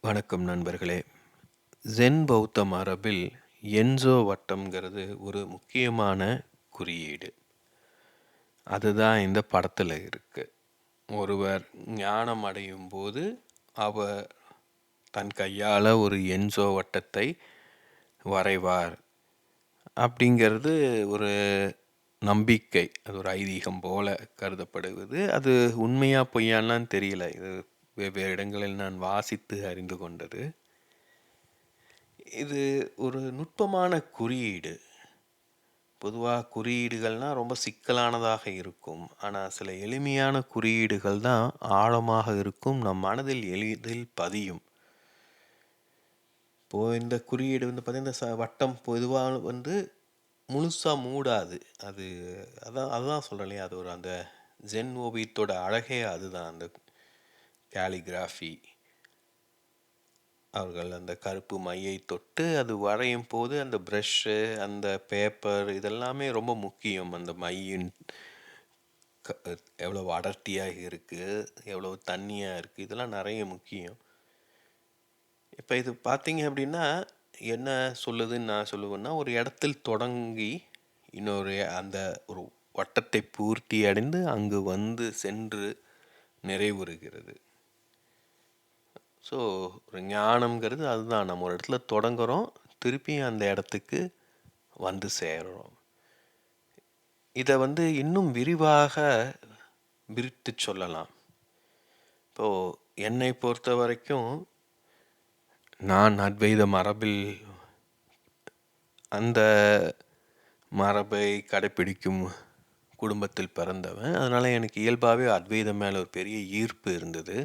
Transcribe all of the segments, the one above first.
வணக்கம் நண்பர்களே. ஜென் பௌத்த மரபில் என்சோ வட்டம்ங்கிறது ஒரு முக்கியமான குறியீடு. அதுதான் இந்த படத்தில் இருக்கு. ஒருவர் ஞானம் அடையும் போது அவர் தன் கையால் ஒரு என்சோ வட்டத்தை வரைவார் அப்படிங்கிறது ஒரு நம்பிக்கை. அது ஒரு ஐதீகம் போல கருதப்படுவது. அது உண்மையா பொய்யான்னு தெரியல. இது வெவ்வேறு இடங்களில் நான் வாசித்து அறிந்து கொண்டது. இது ஒரு நுட்பமான குறியீடு. பொதுவாக குறியீடுகள்னால் ரொம்ப சிக்கலானதாக இருக்கும். ஆனால் சில எளிமையான குறியீடுகள் தான் ஆழமாக இருக்கும், நம் மனதில் எளிதில் பதியும். இப்போது இந்த குறியீடு பார்த்திங்கன்னா இந்த வட்டம் பொதுவாக முழுசாக மூடாது. அதுதான் சொல்கிறேன் இல்லையா, அது ஒரு அந்த ஜென் ஓவியத்தோட அழகே அதுதான். அந்த கேலிகிராஃபி, அவர்கள் அந்த கருப்பு மையை தொட்டு அது வரையும் போது அந்த ப்ரஷ்ஷு, அந்த பேப்பர் இதெல்லாமே ரொம்ப முக்கியம். அந்த மையின் எவ்வளோ அடர்த்தியாக இருக்குது, எவ்வளோ தண்ணியாக இருக்குது, இதெல்லாம் நிறைய முக்கியம். இப்போ இது பார்த்தீங்க அப்படின்னா என்ன சொல்லுதுன்னு நான் சொல்லுவேன்னா, ஒரு இடத்தில் தொடங்கி இன்னொரு அந்த ஒரு வட்டத்தை பூர்த்தி அடைந்து அங்கு சென்று நிறைவுறுகிறது. ஸோ ஒரு ஞானம்ங்கிறது அதுதான். நம்ம ஒரு இடத்துல தொடங்குகிறோம், திருப்பி அந்த இடத்துக்கு சேர்கிறோம். இதை இன்னும் விரிவாக விரித்து சொல்லலாம். இப்போது என்னை பொறுத்த வரைக்கும் நான் அத்வைத மரபில் அந்த மரபை கடைப்பிடிக்கும் குடும்பத்தில் பிறந்தவன். அதனால் எனக்கு இயல்பாகவே அத்வைதம் மேலே ஒரு பெரிய ஈர்ப்பு இருந்தது.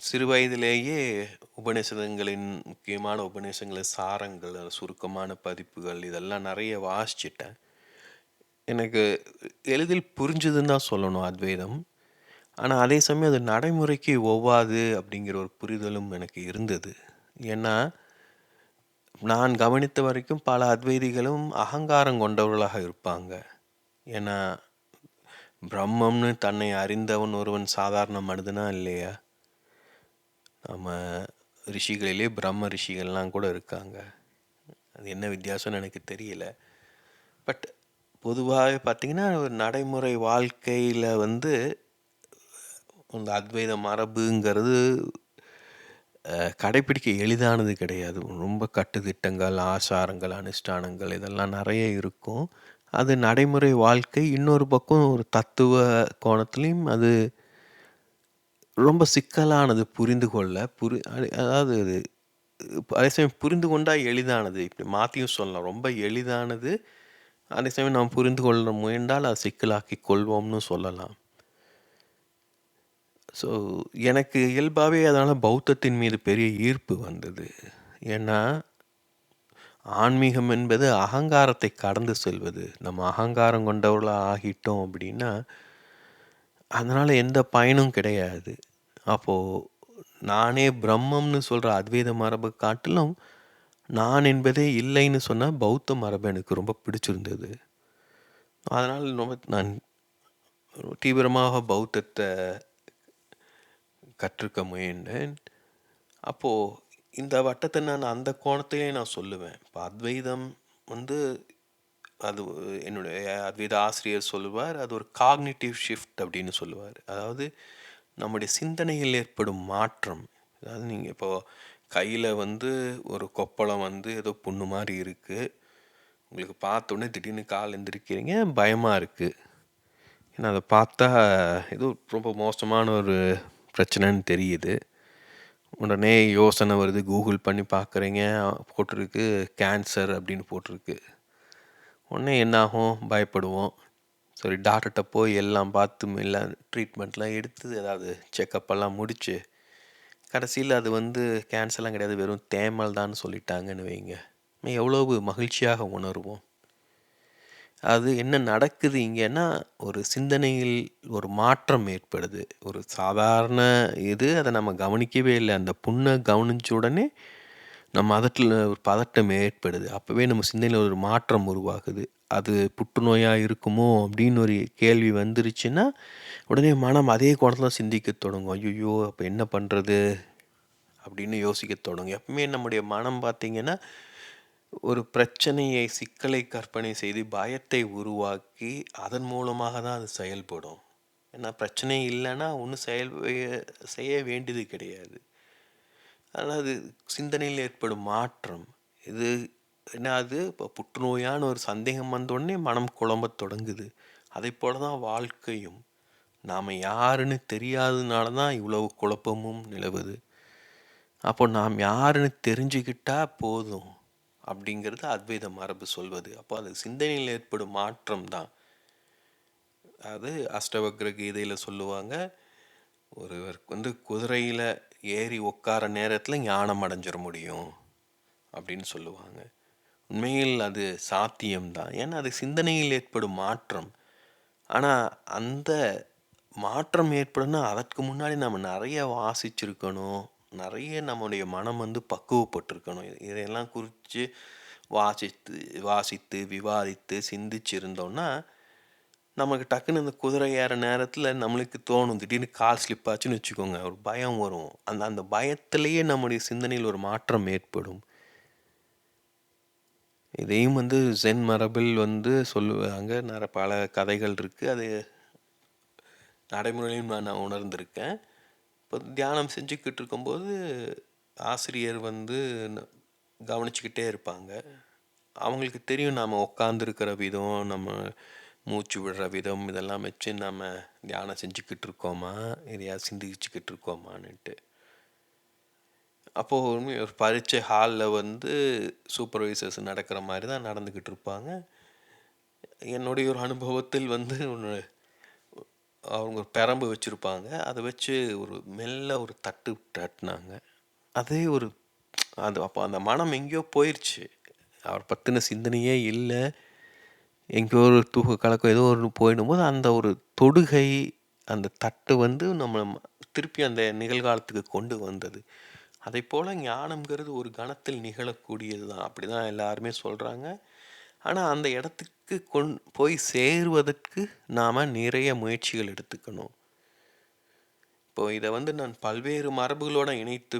சிறு வயதிலேயே உபநிஷதங்களின் முக்கியமான உபநிஷதங்களின் சாரங்கள், சுருக்கமான பதிப்புகள் இதெல்லாம் நிறைய வாசிச்சிட்டேன். எனக்கு எளிதில் புரிஞ்சுதுன்னு தான் சொல்லணும் அத்வைதம். ஆனால் அதே சமயம் அது நடைமுறைக்கு ஒவ்வாது அப்படிங்கிற ஒரு புரிதலும் எனக்கு இருந்தது. ஏன்னா நான் கவனித்த வரைக்கும் பல அத்வைதிகளும் அகங்காரம் கொண்டவர்களாக இருப்பாங்க. ஏன்னா பிரம்மம்னு தன்னை அறிந்தவன் ஒருவன் சாதாரண மனிதனா இல்லையா? நம்ம ரிஷிகளிலே பிரம்ம ரிஷிகள்லாம் கூட இருக்காங்க. அது என்ன வித்தியாசம்னு எனக்கு தெரியல. பட் பொதுவாகவே பார்த்திங்கன்னா ஒரு நடைமுறை வாழ்க்கையில் இந்த அத்வைத மரபுங்கிறது கடைப்பிடிக்க எளிதானது கிடையாது. ரொம்ப கட்டுத்திட்டங்கள், ஆசாரங்கள், அனுஷ்டானங்கள் இதெல்லாம் நிறைய இருக்கும். அது நடைமுறை வாழ்க்கை. இன்னொரு பக்கம் ஒரு தத்துவ கோணத்துலேயும் அது ரொம்ப சிக்கலானது புரிந்து கொள்ள. அதாவது அது அதே சமயம் புரிந்து கொண்டால் எளிதானது. இப்படி மாற்றியும் சொல்லலாம். ரொம்ப எளிதானது, அதே சமயம் நாம் புரிந்து கொள்ள முயன்றால் அது சிக்கலாக்கி கொள்வோம்னு சொல்லலாம். ஸோ எனக்கு இயல்பாகவே அதனால் பௌத்தத்தின் மீது பெரிய ஈர்ப்பு வந்தது. ஏன்னா ஆன்மீகம் என்பது அகங்காரத்தை கடந்து செல்வது. நம்ம அகங்காரம் கொண்டவர்களாக ஆகிட்டோம் அப்படின்னா அதனால் எந்த பயனும் கிடையாது. அப்போது நானே பிரம்மம்னு சொல்கிற அத்வைத மரபை காட்டிலும் நான் என்பதே இல்லைன்னு சொன்னால் பௌத்த மரபு எனக்கு ரொம்ப பிடிச்சிருந்தது. அதனால் நான் தீவிரமாக பௌத்தத்தை கற்றுக்க முயன்றேன். அப்போது இந்த வட்டத்தை நான் அந்த கோணத்திலே நான் சொல்லுவேன். இப்போ அத்வைதம் அது என்னுடைய அத்வைத ஆசிரியர் சொல்லுவார், அது ஒரு காக்னிட்டிவ் ஷிஃப்ட் அப்படின்னு சொல்லுவார். அதாவது நம்முடைய சிந்தனையில் ஏற்படும் மாற்றம். அதாவது நீங்கள் இப்போது கையில் ஒரு கொப்பளம் ஏதோ புண்ணு மாதிரி இருக்குது. உங்களுக்கு பார்த்தோன்னே திடீர்னு கால் எந்திரிக்கிறீங்க, பயமாக இருக்குது. ஏன்னா அதை பார்த்தா ஏதோ ரொம்ப மோசமான ஒரு பிரச்சனைன்னு தெரியுது. உடனே யோசனை வருது, கூகுள் பண்ணி பார்க்குறீங்க, போட்டிருக்கு கேன்சர் அப்படின்னு போட்டிருக்கு. உடனே என்னாகும், பயப்படுவோம். சரி டாக்டர்கிட்ட போய் எல்லாம் பார்த்து எல்லாம் ட்ரீட்மெண்ட்லாம் எடுத்து ஏதாவது செக்கப்பெல்லாம் முடித்து கடைசியில் அது கேன்சர்லாம் கிடையாது, வெறும் தேமல் தான் சொல்லிட்டாங்கன்னு வைங்க. எவ்வளவு மகிழ்ச்சியாக உணர்வோம். அது என்ன நடக்குது இங்கேன்னா, ஒரு சிந்தனையில் ஒரு மாற்றம் ஏற்படுது. ஒரு சாதாரண அதை நம்ம கவனிக்கவே இல்லை. அந்த புண்ணை கவனித்த உடனே நம்ம அதட்டில் ஒரு பதட்டம் ஏற்படுது. அப்போவே நம்ம சிந்தனையில் ஒரு மாற்றம் உருவாகுது. அது புற்றுநோயாக இருக்குமோ அப்படின்னு ஒரு கேள்வி வந்துருச்சுன்னா உடனே மனம் அதே கோணத்தில் சிந்திக்க தொடங்கும். ஐயோ அப்போ என்ன பண்ணுறது, அப்படின்னு யோசிக்க தொடங்கும். எப்பவுமே நம்முடைய மனம் பார்த்தீங்கன்னா, ஒரு பிரச்சனையை, சிக்கலை கற்பனை செய்து பயத்தை உருவாக்கி அதன் மூலமாக தான் அது செயல்படும். ஏன்னா பிரச்சனை இல்லைன்னா ஒன்றும் செய்ய வேண்டியது கிடையாது. ஆனால் அது சிந்தனையில் ஏற்படும் மாற்றம். இது என்ன, அது இப்போ புற்றுநோயான ஒரு சந்தேகம் வந்தோடனே மனம் குழம்பத் தொடங்குது. அதை போல தான் வாழ்க்கையும். நாம் யாருன்னு தெரியாததுனால தான் இவ்வளவு குழப்பமும் நிலவுது. அப்போ நாம் யாருன்னு தெரிஞ்சுக்கிட்டா போதும் அப்படிங்கிறது அத்வைத மரபு சொல்வது. அப்போ அது சிந்தனையில் ஏற்படும் மாற்றம் தான். அது அஷ்டவக்ர கீதையில் சொல்லுவாங்க, ஒருவருக்கு குதிரையில் ஏறி உட்கார நேரத்தில் ஞானம் அடைஞ்சிட முடியும் அப்படின்னு சொல்லுவாங்க. உண்மையில் அது சாத்தியம்தான். ஏன்னா அது சிந்தனையில் ஏற்படும் மாற்றம். ஆனால் அந்த மாற்றம் ஏற்படணும்னா அதற்கு முன்னாடி நம்ம நிறைய வாசிச்சிருக்கணும், நிறைய நம்முடைய மனம் பக்குவப்பட்டிருக்கணும். இதையெல்லாம் குறித்து வாசித்து விவாதித்து சிந்திச்சிருந்தோம்னா நமக்கு டக்குன்னு இந்த குதிரை ஏற நேரத்தில் நம்மளுக்கு தோணும், திடீர்னு கால் ஸ்லிப் ஆச்சுன்னு வச்சுக்கோங்க, ஒரு பயம் வரும். அந்த பயத்திலேயே நம்முடைய சிந்தனையில் ஒரு மாற்றம் ஏற்படும். இதையும் ஜென் மரபில் சொல்லுவாங்க. பல கதைகள் இருக்குது. அது நடைமுறையிலும் நான் உணர்ந்திருக்கேன். இப்போ தியானம் செஞ்சுக்கிட்டு இருக்கும்போது ஆசிரியர் கவனிச்சுக்கிட்டே இருப்பாங்க. அவங்களுக்கு தெரியும் நாம் உட்காந்துருக்கிற விதம், நம்ம மூச்சு விடுற விதம், இதெல்லாம் வச்சு நம்ம தியானம் செஞ்சுக்கிட்டு இருக்கோமா, எதையா சிந்திச்சுக்கிட்டு இருக்கோமான்னுட்டு. அப்போது ஒரு பரீட்சை ஹாலில் சூப்பர்வைசர்ஸ் நடக்கிற மாதிரி தான் நடந்துக்கிட்டு இருப்பாங்க. என்னுடைய ஒரு அனுபவத்தில் ஒன்று, அவங்க ஒரு பெரம்பு வச்சுருப்பாங்க, அதை வச்சு மெல்ல ஒரு தட்டு தட்டினாங்க. அதே அப்போ அந்த மனம் எங்கேயோ போயிடுச்சு, அவர் பற்றின சிந்தனையே இல்லை, எங்கேயோ ஒரு தூக்க கலக்கம் ஏதோ ஒரு போயிடும்போது அந்த ஒரு தொடுகை, அந்த தட்டு நம்ம திருப்பி அந்த நிகழ்காலத்துக்கு கொண்டு வந்தது. அதை போல் ஞானம்ங்கிறது ஒரு கணத்தில் நிகழக்கூடியது தான், அப்படி தான் எல்லாருமே சொல்கிறாங்க. ஆனால் அந்த இடத்துக்கு போய் சேருவதற்கு நாம் நிறைய முயற்சிகள் எடுத்துக்கணும். இப்போது இதை நான் பல்வேறு மரபுகளோடு இணைத்து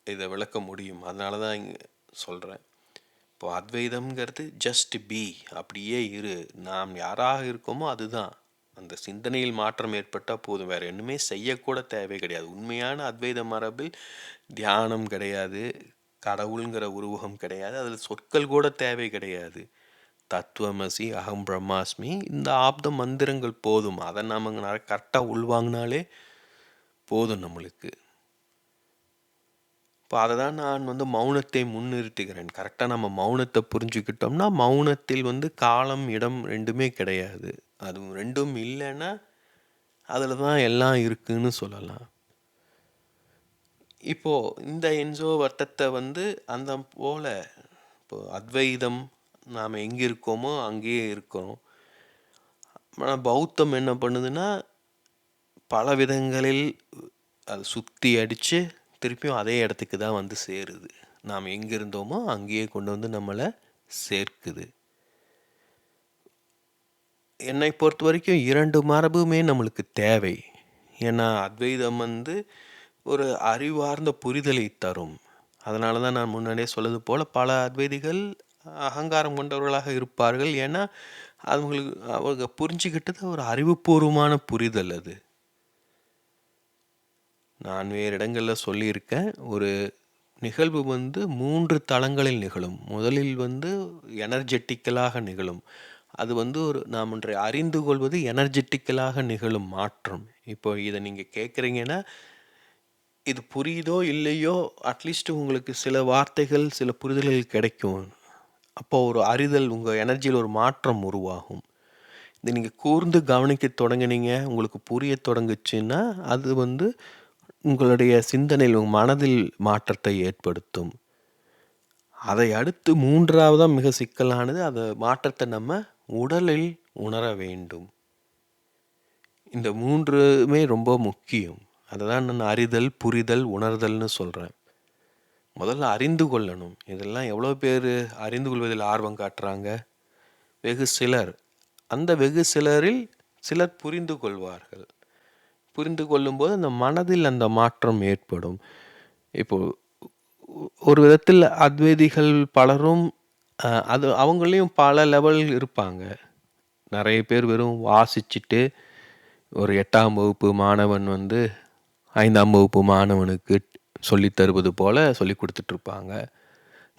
இதை விளக்க முடியும். அதனால தான் இங்கே சொல்கிறேன். இப்போ அத்வைதம்ங்கிறது ஜஸ்ட் பி, அப்படியே இரு, நாம் யாராக இருக்கோமோ அதுதான். அந்த சிந்தனையில் மாற்றம் ஏற்பட்டால் போதும், வேறு ஒன்றுமே செய்யக்கூட தேவை கிடையாது. உண்மையான அத்வைத மரபில் தியானம் கிடையாது, கடவுளுங்கிற உருவகம் கிடையாது, அதில் சொற்கள் கூட தேவை கிடையாது. தத்துவமசி, அகம் பிரம்மாஸ்மி, இந்த ஆப்த மந்திரங்கள் போதும். அதை நாம் கரெக்டாக உள்வாங்கினாலே போதும் நம்மளுக்கு. இப்போ அதை தான் நான் மௌனத்தை முன்னிறுத்துகிறேன். கரெக்டாக நம்ம மௌனத்தை புரிஞ்சுக்கிட்டோம்னா மௌனத்தில் காலம் இடம் ரெண்டுமே கிடையாது. அது ரெண்டும் இல்லைன்னா அதில் தான் எல்லாம் இருக்குன்னு சொல்லலாம். இப்போது இந்த என்சோ வட்டத்தை அந்த போல் இப்போது அத்வைதம் நாம் எங்கே இருக்கோமோ அங்கேயே இருக்கோம். ஆனால் பௌத்தம் என்ன பண்ணுதுன்னா பல விதங்களில் அது சுற்றி அடித்து திருப்பியும் அதே இடத்துக்கு தான் சேருது. நாம் எங்கே இருந்தோமோ அங்கேயே கொண்டு நம்மளை சேர்க்குது. என்னை பொறுத்த வரைக்கும் இரண்டு மரபுமே நம்மளுக்கு தேவை. ஏன்னா அத்வைதம் ஒரு அறிவார்ந்த புரிதலை தரும். அதனால தான் நான் முன்னாடியே சொல்வது போல் பல அத்வைதிகள் அகங்காரம் கொண்டவர்களாக இருப்பார்கள். ஏன்னா அவங்க புரிஞ்சுக்கிட்டது ஒரு அறிவுபூர்வமான புரிதல். அது நான் வேறு இடங்களில் சொல்லியிருக்கேன். ஒரு நிகழ்வு 3 தளங்களில் நிகழும். முதலில் எனர்ஜெட்டிக்கலாக நிகழும். அது நாம் ஒன்றை அறிந்து கொள்வது எனர்ஜெட்டிக்கலாக நிகழும் மாற்றம். இப்போ இதை நீங்கள் கேட்குறீங்கன்னா இது புரியுதோ இல்லையோ, அட்லீஸ்ட் உங்களுக்கு சில வார்த்தைகள், சில புரிதல்கள் கிடைக்கும். அப்போ ஒரு அறிதல், உங்கள் எனர்ஜியில் ஒரு மாற்றம் உருவாகும். இதை நீங்கள் கூர்ந்து கவனிக்க தொடங்கினீங்க, உங்களுக்கு புரிய தொடங்குச்சுன்னா அது உங்களுடைய சிந்தனையில், உங்கள் மனதில் மாற்றத்தை ஏற்படுத்தும். அதை அடுத்து 3ஆவதாக மிக சிக்கலானது, அந்த மாற்றத்தை நம்ம உடலில் உணர வேண்டும். இந்த 3மே ரொம்ப முக்கியம். அதை தான் நான் அறிதல், புரிதல், உணர்தல்னு சொல்கிறேன். முதல்ல அறிந்து கொள்ளணும். இதெல்லாம் எவ்வளோ பேர் அறிந்து கொள்வதில் ஆர்வம் காட்டுறாங்க? வெகு சிலர். அந்த வெகு சிலரில் சிலர் புரிந்து கொள்வார்கள். புரிந்து கொள்ளும்போது அந்த மனதில் அந்த மாற்றம் ஏற்படும். இப்போ ஒரு விதத்தில் அத்வைதிகள் பலரும் அது அவங்களையும் பல லெவல் இருப்பாங்க. நெறைய பேர் வெறும் வாசிச்சுட்டு ஒரு 8ஆம் வகுப்பு மாணவன் வந்து 5ஆம் வகுப்பு மாணவனுக்கு சொல்லித் தருவது போல சொல்லிக் குடுத்துட்ருப்பாங்க.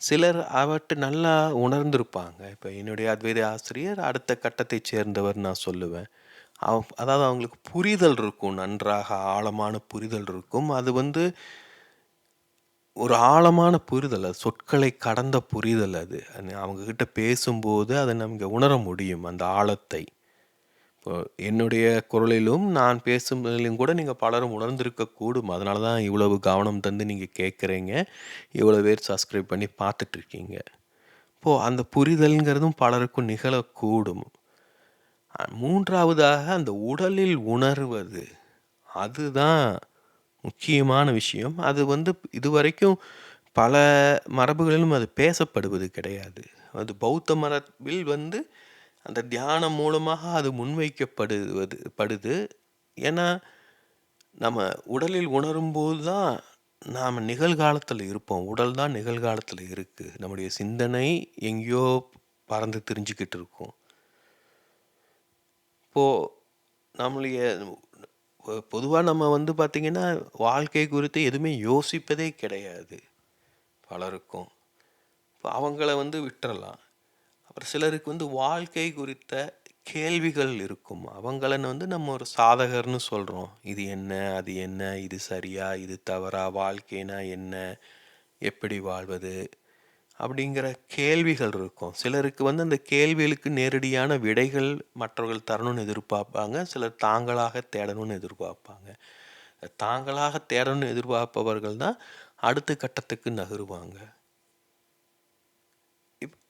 சிலர் அவற்றை நல்லா உணர்ந்திருப்பாங்க. இப்ப என்னுடைய அத்வைத ஆசிரியர் அடுத்த கட்டத்தைச் சேர்ந்தவர் நான் சொல்லுவேன். அதாவது அவங்களுக்கு புரிதல் இருக்கும். நன்றாக ஆழமான புரிதல் இருக்கும். அது வந்து ஒரு ஆழமான புரிதல். அது சொற்களை கடந்த புரிதல் அது. அவங்க கிட்ட பேசும்போது அத நமக்கு உணர முடியும், அந்த ஆழத்தை. இப்போ என்னுடைய குரலிலும், நான் பேசுவதிலும் கூட நீங்க பலரும் உணர்ந்திருக்கக்கூடும். அதனால தான் இவ்வளவு கவனம் தந்து நீங்க கேட்குறீங்க. இவ்வளோ பேர் சப்ஸ்கிரைப் பண்ணி பார்த்துட்ருக்கீங்க. இப்போ அந்த புரிதல்ங்கிறதும் பலருக்கும் நிகழக்கூடும். 3வதாக அந்த உடலில் உணர்வது. அதுதான் முக்கியமான விஷயம். அது வந்து இதுவரைக்கும் பல மரபுகளிலும் அது பேசப்படுவது கிடையாது. அது பௌத்த மரபில் வந்து அந்த தியானம் மூலமாக அது படுது. ஏன்னா, நம்ம உடலில் உணரும்போது தான் நாம நிகழ்காலத்துல இருப்போம். உடல் தான் நிகழ்காலத்துல இருக்கு. நம்முடைய சிந்தனை எங்கேயோ பறந்து திரிஞ்சுக்கிட்டு இருக்கும். இப்போ நம்மளுடைய பொதுவா நம்ம வந்து பார்த்தீங்கன்னா, வாழ்க்கை குறித்து எதுவுமே யோசிப்பதே கிடையாது பலருக்கும். இப்ப அவங்கள வந்து விட்டுறலாம். அப்புறம் சிலருக்கு வந்து வாழ்க்கை குறித்த கேள்விகள் இருக்கும். அவங்கள வந்து நம்ம ஒரு சாதகர்ன்னு சொல்றோம். இது என்ன? அது என்ன? இது சரியா? இது தவறா? வாழ்க்கைனா என்ன? எப்படி வாழ்வது? அப்படிங்கிற கேள்விகள் இருக்கும். சிலருக்கு வந்து அந்த கேள்விகளுக்கு நேரடியான விடைகள் மற்றவர்கள் தரணும்னு எதிர்பார்ப்பாங்க. சிலர் தாங்களாக தேடணும்னு எதிர்பார்ப்பாங்க. தாங்களாக தேடணும்னு எதிர்பார்ப்பவர்கள் தான் அடுத்த கட்டத்துக்கு நகருவாங்க.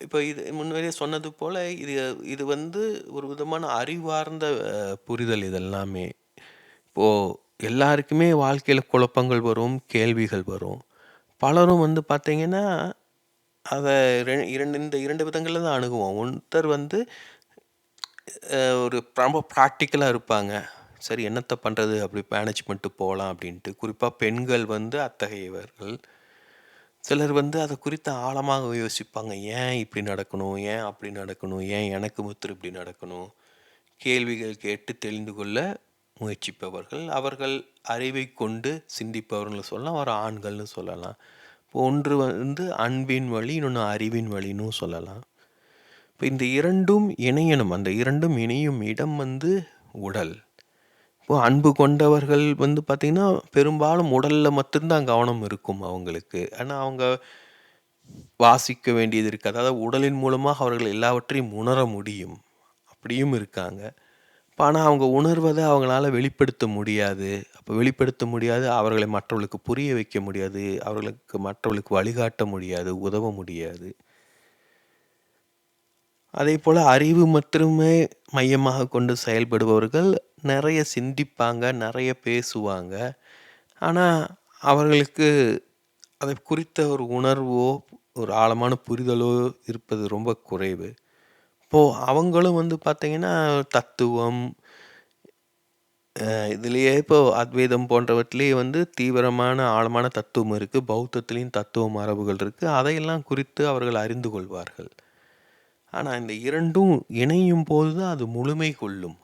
இப்ப இது முன்னாடியே சொன்னது போல, இது இது வந்து ஒரு விதமான அறிவார்ந்த புரிதல் இதெல்லாமே. இப்போ எல்லாருக்குமே வாழ்க்கையில குழப்பங்கள் வரும், கேள்விகள் வரும். பலரும் வந்து பார்த்தீங்கன்னா, அத 2 விதங்கள்ல தான் அணுகுவோம். ஒருத்தர் வந்து ஒரு ரொம்ப பிராக்டிகலா இருப்பாங்க. சரி என்னத்த பண்றது? அப்படி மேனேஜ் பண்ணிட்டு போலாம் அப்படின்ட்டு. குறிப்பா பெண்கள் வந்து அத்தகையவர்கள். சிலர் வந்து அத குறித்து ஆழமாக யோசிப்பாங்க. ஏன் இப்படி நடக்கணும்? ஏன் அப்படி நடக்கணும்? ஏன் எனக்கு மாத்திரம் இப்படி நடக்கணும்? கேள்விகள் கேட்டு தெரிந்து கொள்ள முயற்சிப்பவர்கள். அவர்கள் அறிவைக் கொண்டு சிந்திப்பவர்கள்னு சொல்லலாம். ஒரு ஆண்கள்னு சொல்லலாம். ஒன்று வந்து அன்பின் வழி, இன்னொன்னு அறிவின் வழின்னும் சொல்லலாம். இப்ப இந்த 2ம் இணையணும். அந்த 2ம் இணையும் இடம் வந்து உடல். இப்போ அன்பு கொண்டவர்கள் வந்து பார்த்தீங்கன்னா, பெரும்பாலும் உடல்ல மட்டும் தான் கவனம் இருக்கும் அவங்களுக்கு. ஆனா அவங்க வாசிக்க வேண்டியது இருக்கு. அதாவது உடலின் மூலமாக அவர்கள் எல்லாவற்றையும் உணர முடியும். அப்படியும் இருக்காங்க. ஆனா அவங்க உணர்வத அவங்களால வெளிப்படுத்த முடியாது. அப்ப வெளிப்படுத்த முடியாது, அவர்களை மற்றவர்களுக்கு புரிய வைக்க முடியாது. மற்றவர்களுக்கு வழிகாட்ட முடியாது, உதவ முடியாது. அதேபோல அறிவு மட்டுமே மையமாக கொண்டு செயல்படுபவர்கள் நெறைய சிந்திப்பாங்க, நெறைய பேசுவாங்க. ஆனா அவர்களுக்கு அதை குறித்த ஒரு உணர்வோ, ஒரு ஆழமான புரிதலோ இருப்பது ரொம்ப குறைவு. இப்போ அவங்களும் வந்து பார்த்தீங்கன்னா, தத்துவம் இதுலயே இப்போ அத்வைதம் போன்றவற்றிலேயே வந்து தீவிரமான, ஆழமான தத்துவம் இருக்கு. பௌத்தத்திலயும் தத்துவ மரபுகள் இருக்கு. அதையெல்லாம் குறித்து அவர்கள் அறிந்து கொள்வார்கள். ஆனா இந்த 2ம் இணையும் போது தான் அது முழுமை கொள்ளும்.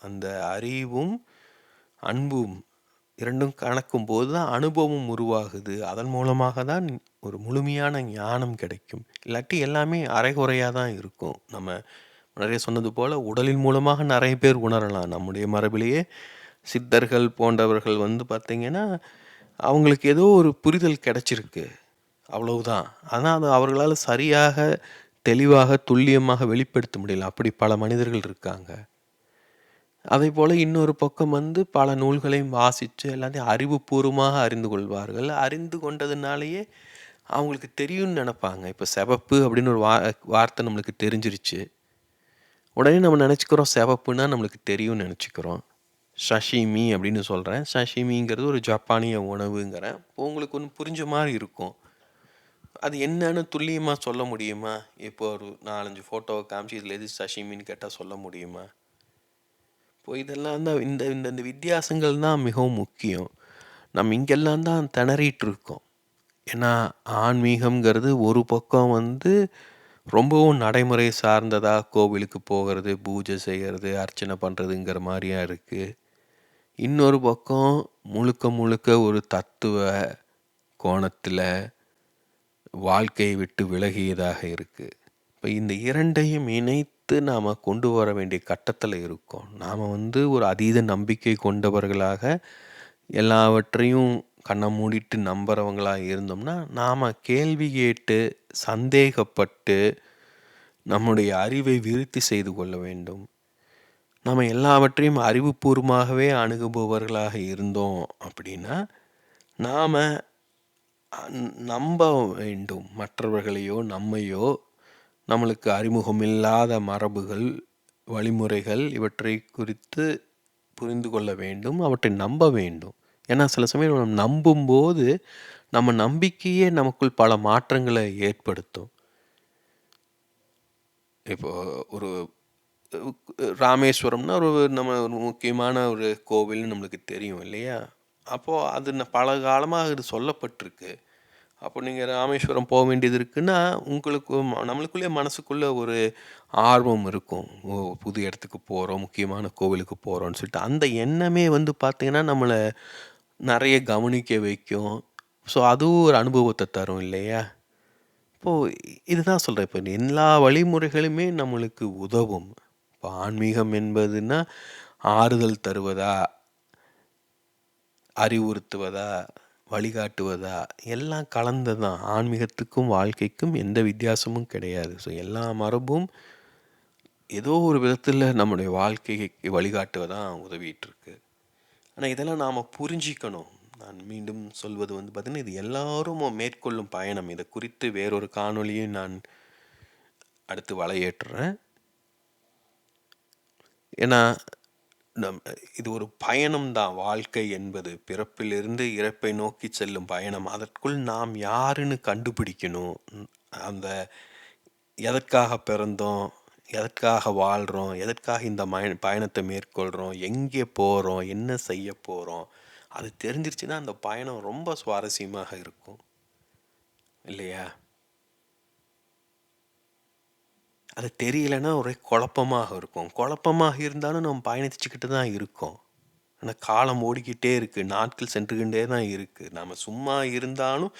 அந்த அறிவும், அன்பும் 2ம் கலக்கும்போது தான் அனுபவம் உருவாகுது. அதன் மூலமாக தான் ஒரு முழுமையான ஞானம் கிடைக்கும். இல்லாட்டி எல்லாமே அரைகுறையா தான் இருக்கும். நம்ம முன்னாடியே சொன்னது போல உடலின் மூலமாக நெறைய பேர் உணரலாம். நம்முடைய மரபிலேயே சித்தர்கள் போன்றவர்கள் வந்து பார்த்தீங்கன்னா, அவங்களுக்கு ஏதோ ஒரு புரிதல் கிடைச்சிருக்கு. அவ்வளவுதான். ஆனா அது அவர்களால சரியாக, தெளிவாக, துல்லியமாக வெளிப்படுத்த முடியல. அப்படி பல மனிதர்கள் இருக்காங்க. அதேபோல இன்னொரு பக்கம் வந்து பல நூல்களையும் வாசிச்சு எல்லாத்தையும் அறிவுபூர்வமாக அறிந்து கொள்வார்கள். அறிந்து கொண்டதுனாலேயே அவங்களுக்கு தெரியும்னு நெனைப்பாங்க. இப்ப சிவப்பு அப்படின்னு ஒரு வார்த்தை நம்மளுக்கு தெரிஞ்சிருச்சு. உடனே நம்ம நெனச்சுக்கிறோம் சிவப்புன்னா நம்மளுக்கு தெரியும்னு நெனச்சுக்கிறோம். சஷிமி அப்படின்னு சொல்றேன். சஷிமிங்கிறது ஒரு ஜப்பானிய உணவுங்கிறேன். உங்களுக்கு ஒண்ணு புரிஞ்ச மாரி இருக்கும். அது என்னன்னு துல்லியமா சொல்ல முடியுமா? இப்போ ஒரு 4, 5 ஃபோட்டோவ காமிச்சு இதில எது சஷிமின்னு கேட்டா சொல்ல முடியுமா? இப்போ இதெல்லாம் தான் இந்த இந்த இந்த வித்தியாசங்கள் தான் மிகவும் முக்கியம். நம்ம இங்கெல்லாம் தான் திணறிட்டு இருக்கோம். ஏன்னா ஆன்மீகம்ங்கிறது ஒரு பக்கம் வந்து ரொம்பவும் நடைமுறை சார்ந்ததா கோவிலுக்கு போகிறது, பூஜை செய்கிறது, அர்ச்சனை பண்ணுறதுங்கிற மாதிரியா இருக்குது. இன்னொரு பக்கம் முழுக்க முழுக்க ஒரு தத்துவ கோணத்தில் வாழ்க்கையை விட்டு விலகியதாக இருக்குது. இப்போ இந்த இரண்டையும் இணைத்து நாம் கொண்டு வர வேண்டிய கட்டத்தில் இருக்கோம். நாம் வந்து ஒரு அதீத நம்பிக்கை கொண்டவர்களாக எல்லாவற்றையும் கண்ணை மூடிட்டு நம்புறவங்களாக இருந்தோம்னா, நாம் கேள்வி கேட்டு சந்தேகப்பட்டு நம்முடைய அறிவை விருத்தி செய்து கொள்ள வேண்டும். நம்ம எல்லாவற்றையும் அறிவுபூர்வமாகவே அணுகுபவர்களாக இருந்தோம் அப்படின்னா, நாம் நம்ப வேண்டும். மற்றவர்களையோ நம்மையோ நம்மளுக்கு அறிமுகமில்லாத மரபுகள், வழிமுறைகள் இவற்றை குறித்து புரிந்து கொள்ள வேண்டும். அவற்றை நம்ப வேண்டும். ஏன்னா சில சமயம் நம்ம நம்பும்போது நம்ம நம்பிக்கையே நமக்குள் பல மாற்றங்களை ஏற்படுத்தும். இப்போ ஒரு ராமேஸ்வரம்னா நம்ம ஒரு முக்கியமான ஒரு கோவில்னு நம்மளுக்கு தெரியும் இல்லையா? அப்போது அது பல காலமாக இது சொல்லப்பட்டிருக்கு. அப்போ நீங்கள் ராமேஸ்வரம் போக வேண்டியது இருக்குன்னா, உங்களுக்கு நம்மளுக்குள்ளே மனசுக்குள்ளே ஒரு ஆர்வம் இருக்கும். ஓ, புது இடத்துக்கு போகிறோம், முக்கியமான கோவிலுக்கு போகிறோம்னு சொல்லிட்டு அந்த எண்ணமே வந்து பார்த்திங்கன்னா நம்மளை நிறைய கவனிக்க வைக்கும். ஸோ அதுவும் ஒரு அனுபவத்தை தரும் இல்லையா? இப்போது இதுதான் சொல்கிறேன். இப்போ எல்லா வழிமுறைகளுமே நம்மளுக்கு உதவும். இப்போ ஆன்மீகம் என்பதுன்னா ஆறுதல் தருவதா, அறிவுறுத்துவதா, வழிகாட்டுவதா எல்லாம் கலந்தது தான். ஆன்மீகத்துக்கும் வாழ்க்கைக்கும் எந்த வித்தியாசமும் கிடையாது. ஸோ எல்லா மரபும் ஏதோ ஒரு விதத்தில் நம்முடைய வாழ்க்கைக்கு வழிகாட்டுவதான் உதவிட்டுருக்கு. ஆனால் இதெல்லாம் நாம் புரிஞ்சிக்கணும். நான் மீண்டும் சொல்வது வந்து பார்த்திங்கன்னா, இது எல்லாரும் மேற்கொள்ளும் பயணம். இதை குறித்து வேறொரு காணொளியும் நான் அடுத்து வலையேற்றுறேன். ஏன்னா இது ஒரு பயணம் தான். வாழ்க்கை என்பது பிறப்பிலிருந்து இறப்பை நோக்கி செல்லும் பயணம். அதற்குள் நாம் யாருன்னு கண்டுபிடிக்கணும். அந்த எதற்காக பிறந்தோம், எதற்காக வாழ்கிறோம், எதற்காக இந்த பயணத்தை மேற்கொள்கிறோம், எங்கே போகிறோம், என்ன செய்ய போகிறோம், அது தெரிஞ்சிருச்சுன்னா அந்த பயணம் ரொம்ப சுவாரஸ்யமாக இருக்கும் இல்லையா? அது தெரியலைன்னா ஒரே குழப்பமாக இருக்கும். குழப்பமாக இருந்தாலும் நம்ம பயணிச்சுக்கிட்டு தான் இருக்கோம். ஆனால் காலம் ஓடிக்கிட்டே இருக்குது. நாட்கள் சென்றுகிட்டே தான் இருக்குது. நாம் சும்மா இருந்தாலும்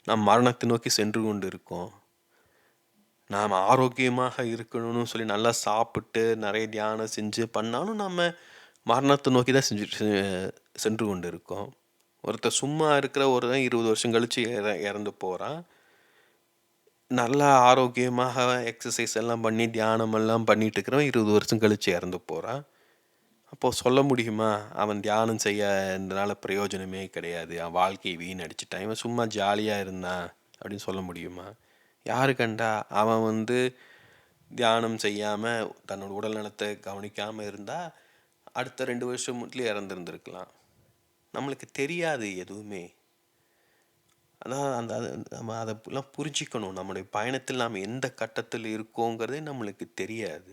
நாம் மரணத்தை நோக்கி சென்று கொண்டு இருக்கோம். நாம் ஆரோக்கியமாக இருக்கணும்னு சொல்லி நல்லா சாப்பிட்டு நிறைய தியானம் செஞ்சு பண்ணாலும் நம்ம மரணத்தை நோக்கி தான் சென்று கொண்டு இருக்கோம். ஒருத்தர் சும்மா இருக்கிற ஒருத்தன் 20 வருஷம் கழித்து இறந்து போகிறான். நல்லா ஆரோக்கியமாக எக்ஸசைஸ் எல்லாம் பண்ணி தியானம் எல்லாம் பண்ணிட்டு இருக்கிறவன் 20 வருஷம் கழித்து இறந்து போகிறான். அப்போது சொல்ல முடியுமா அவன் தியானம் செய்யறதுனால பிரயோஜனமே கிடையாது, அவன் வாழ்க்கையை வீணடிச்சிட்டான், இவன் சும்மா ஜாலியாக இருந்தான் அப்படின்னு சொல்ல முடியுமா? யாரு கண்டா அவன் வந்து தியானம் செய்யாமல் தன்னோட உடல் நலத்தை கவனிக்காமல் இருந்தால் அடுத்த 2 வருஷத்துலேயே இறந்துருந்துருக்கலாம். நம்மளுக்கு தெரியாது எதுவுமே. அதான் அந்த நம்ம அதெல்லாம் புரிஞ்சிக்கணும். நம்முடைய பயணத்தில் நாம் எந்த கட்டத்தில் இருக்கோங்கிறதே நம்மளுக்கு தெரியாது.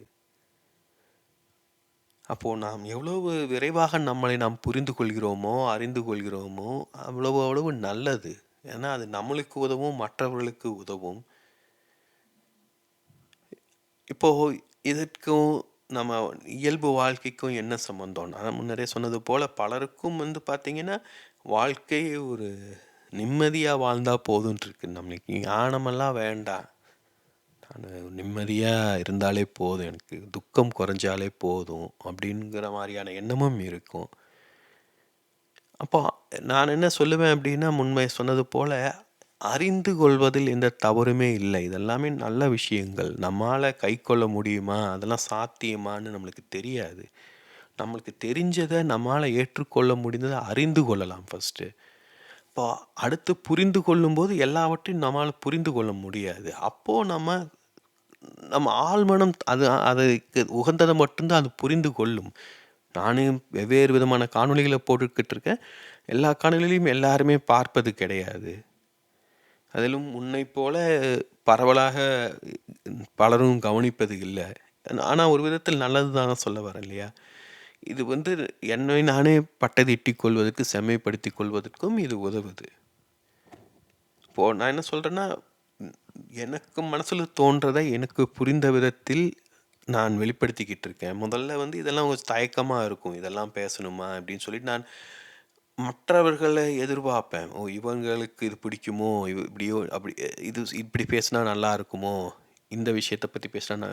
அப்போது நாம் எவ்வளவு விரைவாக நம்மளை நாம் புரிந்து கொள்கிறோமோ, அறிந்து கொள்கிறோமோ அவ்வளவு நல்லது. ஏன்னா அது நம்மளுக்கு உதவும், மற்றவர்களுக்கு உதவும். இப்போது இதற்கும் நம்ம இயல்பு வாழ்க்கைக்கும் என்ன சம்மந்தம்? நான் முன்னரே சொன்னது போல் பலருக்கும் வந்து பார்த்திங்கன்னா வாழ்க்கை ஒரு நிம்மதியாக வாழ்ந்தால் போதுன்ட்ருக்கு. நம்மளுக்கு ஞானமெல்லாம் வேண்டாம், நான் நிம்மதியாக இருந்தாலே போதும், எனக்கு துக்கம் குறைஞ்சாலே போதும் அப்படிங்கிற மாதிரியான எண்ணமும் இருக்கும். அப்போ நான் என்ன சொல்லுவேன் அப்படின்னா, முன்மை சொன்னது போல் அறிந்து கொள்வதில் எந்த தவறுமே இல்லை. இதெல்லாமே நல்ல விஷயங்கள். நம்மால் கை கொள்ள முடியுமா, அதெல்லாம் சாத்தியமானு நம்மளுக்கு தெரியாது. நம்மளுக்கு தெரிஞ்சதை நம்மால் ஏற்றுக்கொள்ள முடிந்ததை அறிந்து கொள்ளலாம் ஃபஸ்ட்டு. இப்போ அடுத்து புரிந்து கொள்ளும்போது எல்லாவற்றையும் நம்மால் புரிந்து கொள்ள முடியாது. அப்போது நம்ம ஆழ்மனம் அதுக்கு உகந்ததை மட்டும்தான் அது புரிந்து கொள்ளும். நானும் வெவ்வேறு விதமான காணொளிகளை போட்டுக்கிட்டு இருக்கேன். எல்லா காணொளிகளையும் எல்லாருமே பார்ப்பது கிடையாது. அதிலும் உன்னை போல பரவலாக பலரும் கவனிப்பது இல்லை. ஆனால் ஒரு விதத்தில் நல்லது தானே சொல்ல வரேன் இல்லையா? இது வந்து என்னை நானே பட்டதிட்டிக் கொள்வதற்கு, செம்மைப்படுத்திக் கொள்வதற்கும் இது உதவுது. இப்போது நான் என்ன சொல்கிறேன்னா, எனக்கு மனசில் தோன்றதை எனக்கு புரிந்த விதத்தில் நான் வெளிப்படுத்திக்கிட்டு இருக்கேன். முதல்ல வந்து இதெல்லாம் கொஞ்சம் தயக்கமாக இருக்கும். இதெல்லாம் பேசணுமா அப்படின்னு சொல்லிட்டு நான் மற்றவர்களை எதிர்பார்ப்பேன். ஓ, இவங்களுக்கு இது பிடிக்குமோ, இப்படியோ அப்படி, இது இப்படி பேசினா நல்லா இருக்குமோ, இந்த விஷயத்தை பற்றி பேசினா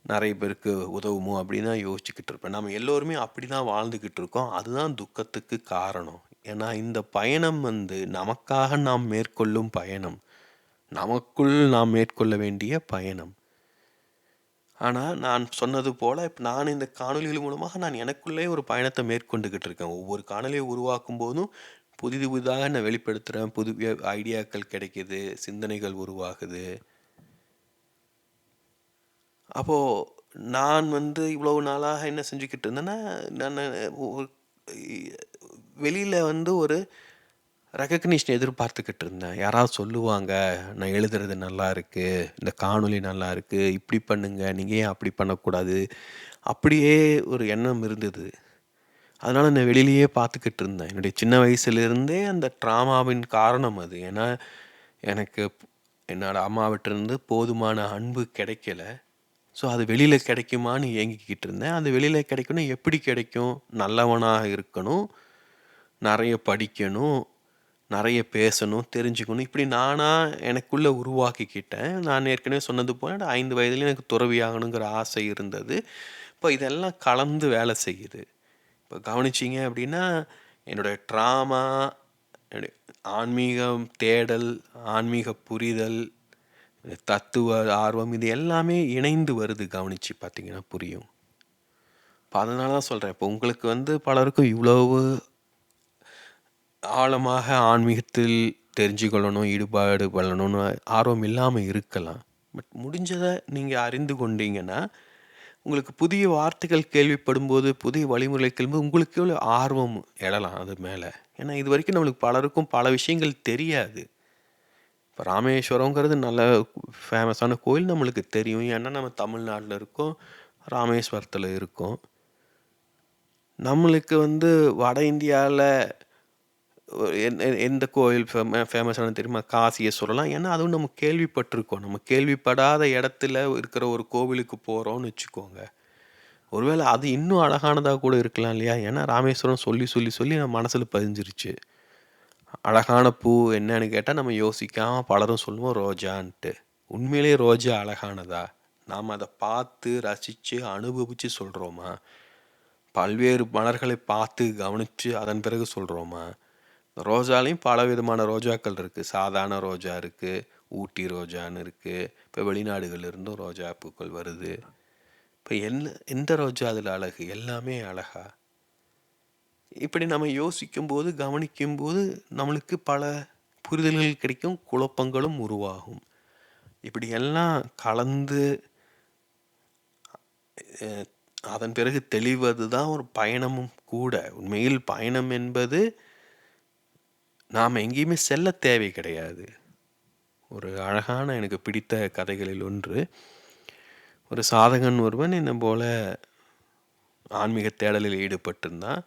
நிறைய பேருக்கு உதவுமோ அப்படின்னு தான் யோசிச்சுக்கிட்டு இருப்பேன். நம்ம எல்லோருமே அப்படி தான் வாழ்ந்துக்கிட்டு இருக்கோம். அதுதான் துக்கத்துக்கு காரணம். ஏன்னா இந்த பயணம் வந்து நமக்காக நாம் மேற்கொள்ளும் பயணம். நமக்குள் நாம் மேற்கொள்ள வேண்டிய பயணம். ஆனால் நான் சொன்னது போல் இப்போ நான் இந்த காணொலிகள் மூலமாக நான் எனக்குள்ளே ஒரு பயணத்தை மேற்கொண்டுக்கிட்டு இருக்கேன். ஒவ்வொரு காணொலியை உருவாக்கும் போதும் புதிதாக நான் வெளிப்படுத்துகிறேன். புது ஐடியாக்கள் கிடைக்கிது, சிந்தனைகள் உருவாகுது. அப்போது நான் வந்து இவ்வளவு நாளாக என்ன செஞ்சுக்கிட்டு இருந்தேன்னா, நான் வெளியில் வந்து ஒரு ரெகக்னிஷன் எதிர்பார்த்துக்கிட்டு இருந்தேன். யாராவது சொல்லுவாங்க, நான் எழுதுறது நல்லா இருக்குது, இந்த காணொலி நல்லா இருக்குது, இப்படி பண்ணுங்க, நீங்கள் ஏன் அப்படி பண்ணக்கூடாது, அப்படியே ஒரு எண்ணம் இருந்தது. அதனால் நான் வெளியிலேயே பார்த்துக்கிட்டு இருந்தேன். என்னுடைய சின்ன வயசுலேருந்தே அந்த ட்ராமாவின் காரணம் அது. ஏன்னா எனக்கு என்னோடய அம்மாவிட்டிருந்து போதுமான அன்பு கிடைக்கல. ஸோ அது வெளியில் கிடைக்குமான்னு ஏங்கிக்கிட்டு இருந்தேன். அது வெளியில் கிடைக்கணும். எப்படி கிடைக்கும்? நல்லவனாக இருக்கணும், நிறைய படிக்கணும், நிறைய பேசணும், தெரிஞ்சுக்கணும். இப்படி நானாக எனக்குள்ளே உருவாக்கிக்கிட்டேன். நான் ஏற்கனவே சொன்னது போல் 5 வயதுலேயும் எனக்கு துறவியாகணுங்கிற ஆசை இருந்தது. இப்போ இதெல்லாம் கலந்து வேலை செய்யுது. இப்போ கவனிச்சிங்க அப்படின்னா, என்னுடைய ட்ராமா, என்னுடைய ஆன்மீகம் தேடல், ஆன்மீக புரிதல், தத்துவ ஆர்வம், இது எல்லாமே இணைந்து வருது. கவனித்து பார்த்தீங்கன்னா புரியும். இப்போ அதனால தான் சொல்கிறேன், இப்போ உங்களுக்கு வந்து பலருக்கும் இவ்வளவு ஆழமாக ஆன்மீகத்தில் தெரிஞ்சுக்கொள்ளணும், ஈடுபாடு பண்ணணும்னு ஆர்வம் இல்லாமல் இருக்கலாம். பட் முடிஞ்சதை நீங்கள் அறிந்து கொண்டீங்கன்னா, உங்களுக்கு புதிய வார்த்தைகள் கேள்விப்படும்போது, புதிய வழிமுறை கேள்விப்படும் உங்களுக்கு எவ்வளோ ஆர்வம் எழலாம் அது மேலே. ஏன்னா இது வரைக்கும் நம்மளுக்கு பலருக்கும் பல விஷயங்கள் தெரியாது. இப்போ ராமேஸ்வரங்கிறது நல்ல ஃபேமஸான கோயில் நம்மளுக்கு தெரியும். ஏன்னா நம்ம தமிழ்நாட்டில் இருக்கோம், ராமேஸ்வரத்தில் இருக்கோம். நம்மளுக்கு வந்து வட இந்தியாவில் எந்த கோயில் ஃபேமஸானது தெரியுமா? காசியை சொல்லலாம். ஏன்னா அதுவும் நம்ம கேள்விப்பட்டிருக்கோம். நம்ம கேள்விப்படாத இடத்துல இருக்கிற ஒரு கோவிலுக்கு போகிறோம்னு வச்சுக்கோங்க. ஒருவேளை அது இன்னும் அழகானதாக கூட இருக்கலாம் இல்லையா? ஏன்னா ராமேஸ்வரம் சொல்லி சொல்லி சொல்லி நம்ம மனசில் பதிஞ்சிருச்சு. அழகான பூ என்னன்னு கேட்டால் நம்ம யோசிக்காமல் பலரும் சொல்லுவோம் ரோஜான்ட்டு. உண்மையிலே ரோஜா அழகானதா? நாம் அதை பார்த்து ரசித்து அனுபவித்து சொல்கிறோமா? பல்வேறு மலர்களை பார்த்து கவனித்து அதன் பிறகு சொல்கிறோமா? ரோஜாலையும் பல விதமான ரோஜாக்கள் இருக்குது. சாதாரண ரோஜா இருக்குது, ஊட்டி ரோஜான்னு இருக்குது, இப்போ வெளிநாடுகள்லேருந்தும் ரோஜா பூக்கள் வருது. இப்போ எந்த ரோஜா அதில் அழகு? எல்லாமே அழகா? இப்படி நம்ம யோசிக்கும்போது, கவனிக்கும்போது நம்மளுக்கு பல புரிதல்கள் கிடைக்கும், குழப்பங்களும் உருவாகும். இப்படி எல்லாம் கலந்து அதன் பிறகு தெளிவது தான் ஒரு பயணமும் கூட. உண்மையில் பயணம் என்பது நாம் எங்கேயுமே செல்ல தேவை கிடையாது. ஒரு அழகான எனக்கு பிடித்த கதைகளில் ஒன்று, ஒரு சாதகன் ஒருவன் என்ன போல ஆன்மீக தேடலில் ஈடுபட்டிருந்தான்.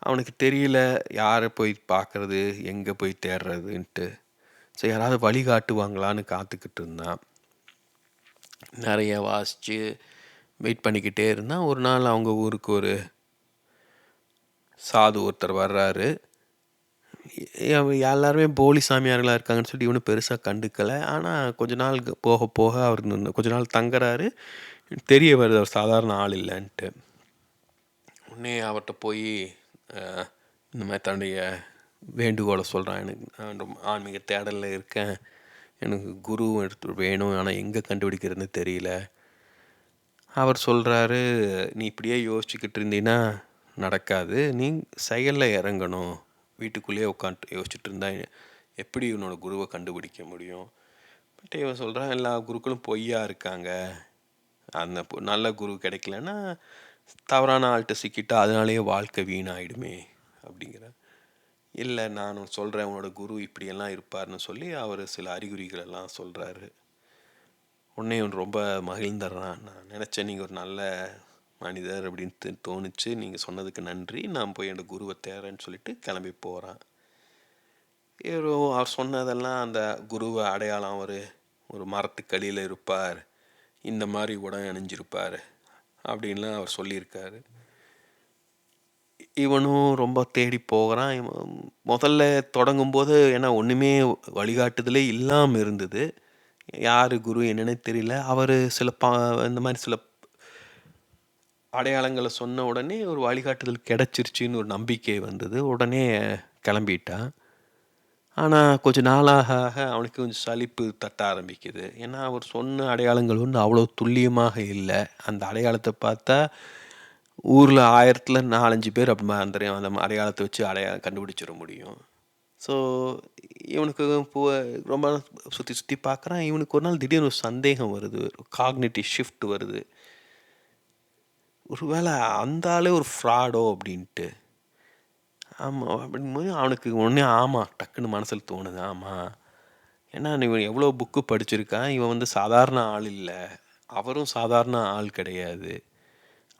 அவனுக்கு தெரியல யாரை போய் பார்க்குறது, எங்கே போய் தேடுறதுன்ட்டு. ஸோ யாராவது வழிகாட்டுவாங்களான்னு காத்துக்கிட்டு இருந்தான். நிறைய வாசித்து வெயிட் பண்ணிக்கிட்டே இருந்தான். ஒரு நாள் அவங்க ஊருக்கு ஒரு சாது ஒருத்தர் வர்றாரு. எல்லாருமே போலி சாமியார்களாக இருக்காங்கன்னு சொல்லிட்டு இவனு பெருசாக கண்டுக்கலை. ஆனால் கொஞ்ச நாள் போக போக அவர் கொஞ்ச நாள் தங்குறாரு. தெரிய வருது அவர் சாதாரண ஆள் இல்லைன்ட்டு. உடனே அவர்கிட்ட போய் இந்த மாதிரி தன்னுடைய வேண்டுகோளை சொல்கிறான். எனக்கு நான் ஆன்மீக தேடலில் இருக்கேன், எனக்கு குரு எடுத்து வேணும், ஆனால் எங்கே கண்டுபிடிக்கிறதுன்னு தெரியல. அவர் சொல்கிறாரு, நீ இப்படியே யோசிச்சுக்கிட்டு இருந்தீன்னா நடக்காது, நீ செயலில் இறங்கணும். வீட்டுக்குள்ளேயே உட்காந்து யோசிச்சுட்டு இருந்தா எப்படி இவனோட குருவை கண்டுபிடிக்க முடியும்? பட் இவன் சொல்கிறான், எல்லா குருக்களும் பொய்யா இருக்காங்க, அந்த நல்ல குரு கிடைக்கலன்னா தவறான ஆள்கிட்ட சிக்கிட்டா அதனாலேயே வாழ்க்கை வீணாயிடுமே அப்படிங்கிற. இல்லை, நான் சொல்கிறேன் உன்னோட குரு இப்படியெல்லாம் இருப்பார்னு சொல்லி அவர் சில அறிகுறிகளெல்லாம் சொல்கிறாரு. உடனே இவன் ரொம்ப மகிழ்ந்துடுறான். நான் நினச்சேன் நீங்கள் ஒரு நல்ல மனிதர் அப்படின்ட்டு தோணுச்சு, நீங்கள் சொன்னதுக்கு நன்றி, நான் போய் என்னோடய குருவை தேடுறேன்னு சொல்லிட்டு கிளம்பி போகிறான். அவர் சொன்னதெல்லாம் அந்த குருவை அடையாளம். அவர் ஒரு மரத்துக்கடியில் இருப்பார், இந்த மாதிரி உடை அணிஞ்சிருப்பார் அப்படின்லாம் அவர் சொல்லியிருக்காரு. இவனும் ரொம்ப தேடி போகிறான். இவன் முதல்ல தொடங்கும்போது ஏன்னா ஒன்றுமே வழிகாட்டுதலே இல்லாமல் இருந்தது. யார் குரு என்னன்னே தெரியல. அவர் சில இந்த மாதிரி சில அடையாளங்களை சொன்ன உடனே ஒரு வழிகாட்டுதல் கிடச்சிருச்சின்னு ஒரு நம்பிக்கை வந்தது. உடனே கிளம்பிட்டான். ஆனால் கொஞ்சம் நாளாக ஆக அவனுக்கு கொஞ்சம் சலிப்பு தட்ட ஆரம்பிக்குது. ஏன்னா அவர் சொன்ன அடையாளங்கள் ஒன்று அவ்வளோ துல்லியமாக இல்லை. அந்த அடையாளத்தை பார்த்தா ஊரில் 1000ல் 4-5 பேர் அப்படி அந்த அடையாளத்தை வச்சு கண்டுபிடிச்சிட முடியும். ஸோ இவனுக்கு ரொம்ப சுற்றி சுற்றி பார்க்குறான். இவனுக்கு ஒரு நாள் திடீர்னு ஒரு சந்தேகம் வருது, ஒரு காக்னிட்டிவ் ஷிஃப்ட் வருது. ஒருவேளை அந்த ஆளே ஒரு ஃப்ராடோ அப்படின்ட்டு. ஆமாம் அப்படிங்கும்போது அவனுக்கு ஒன்றே ஆமாம் டக்குன்னு மனசில் தோணுது. ஆமாம், ஏன்னா இவன் எவ்வளோ புக்கு படிச்சிருக்கான். இவன் வந்து சாதாரண ஆள் இல்லை, அவரும் சாதாரண ஆள் கிடையாது.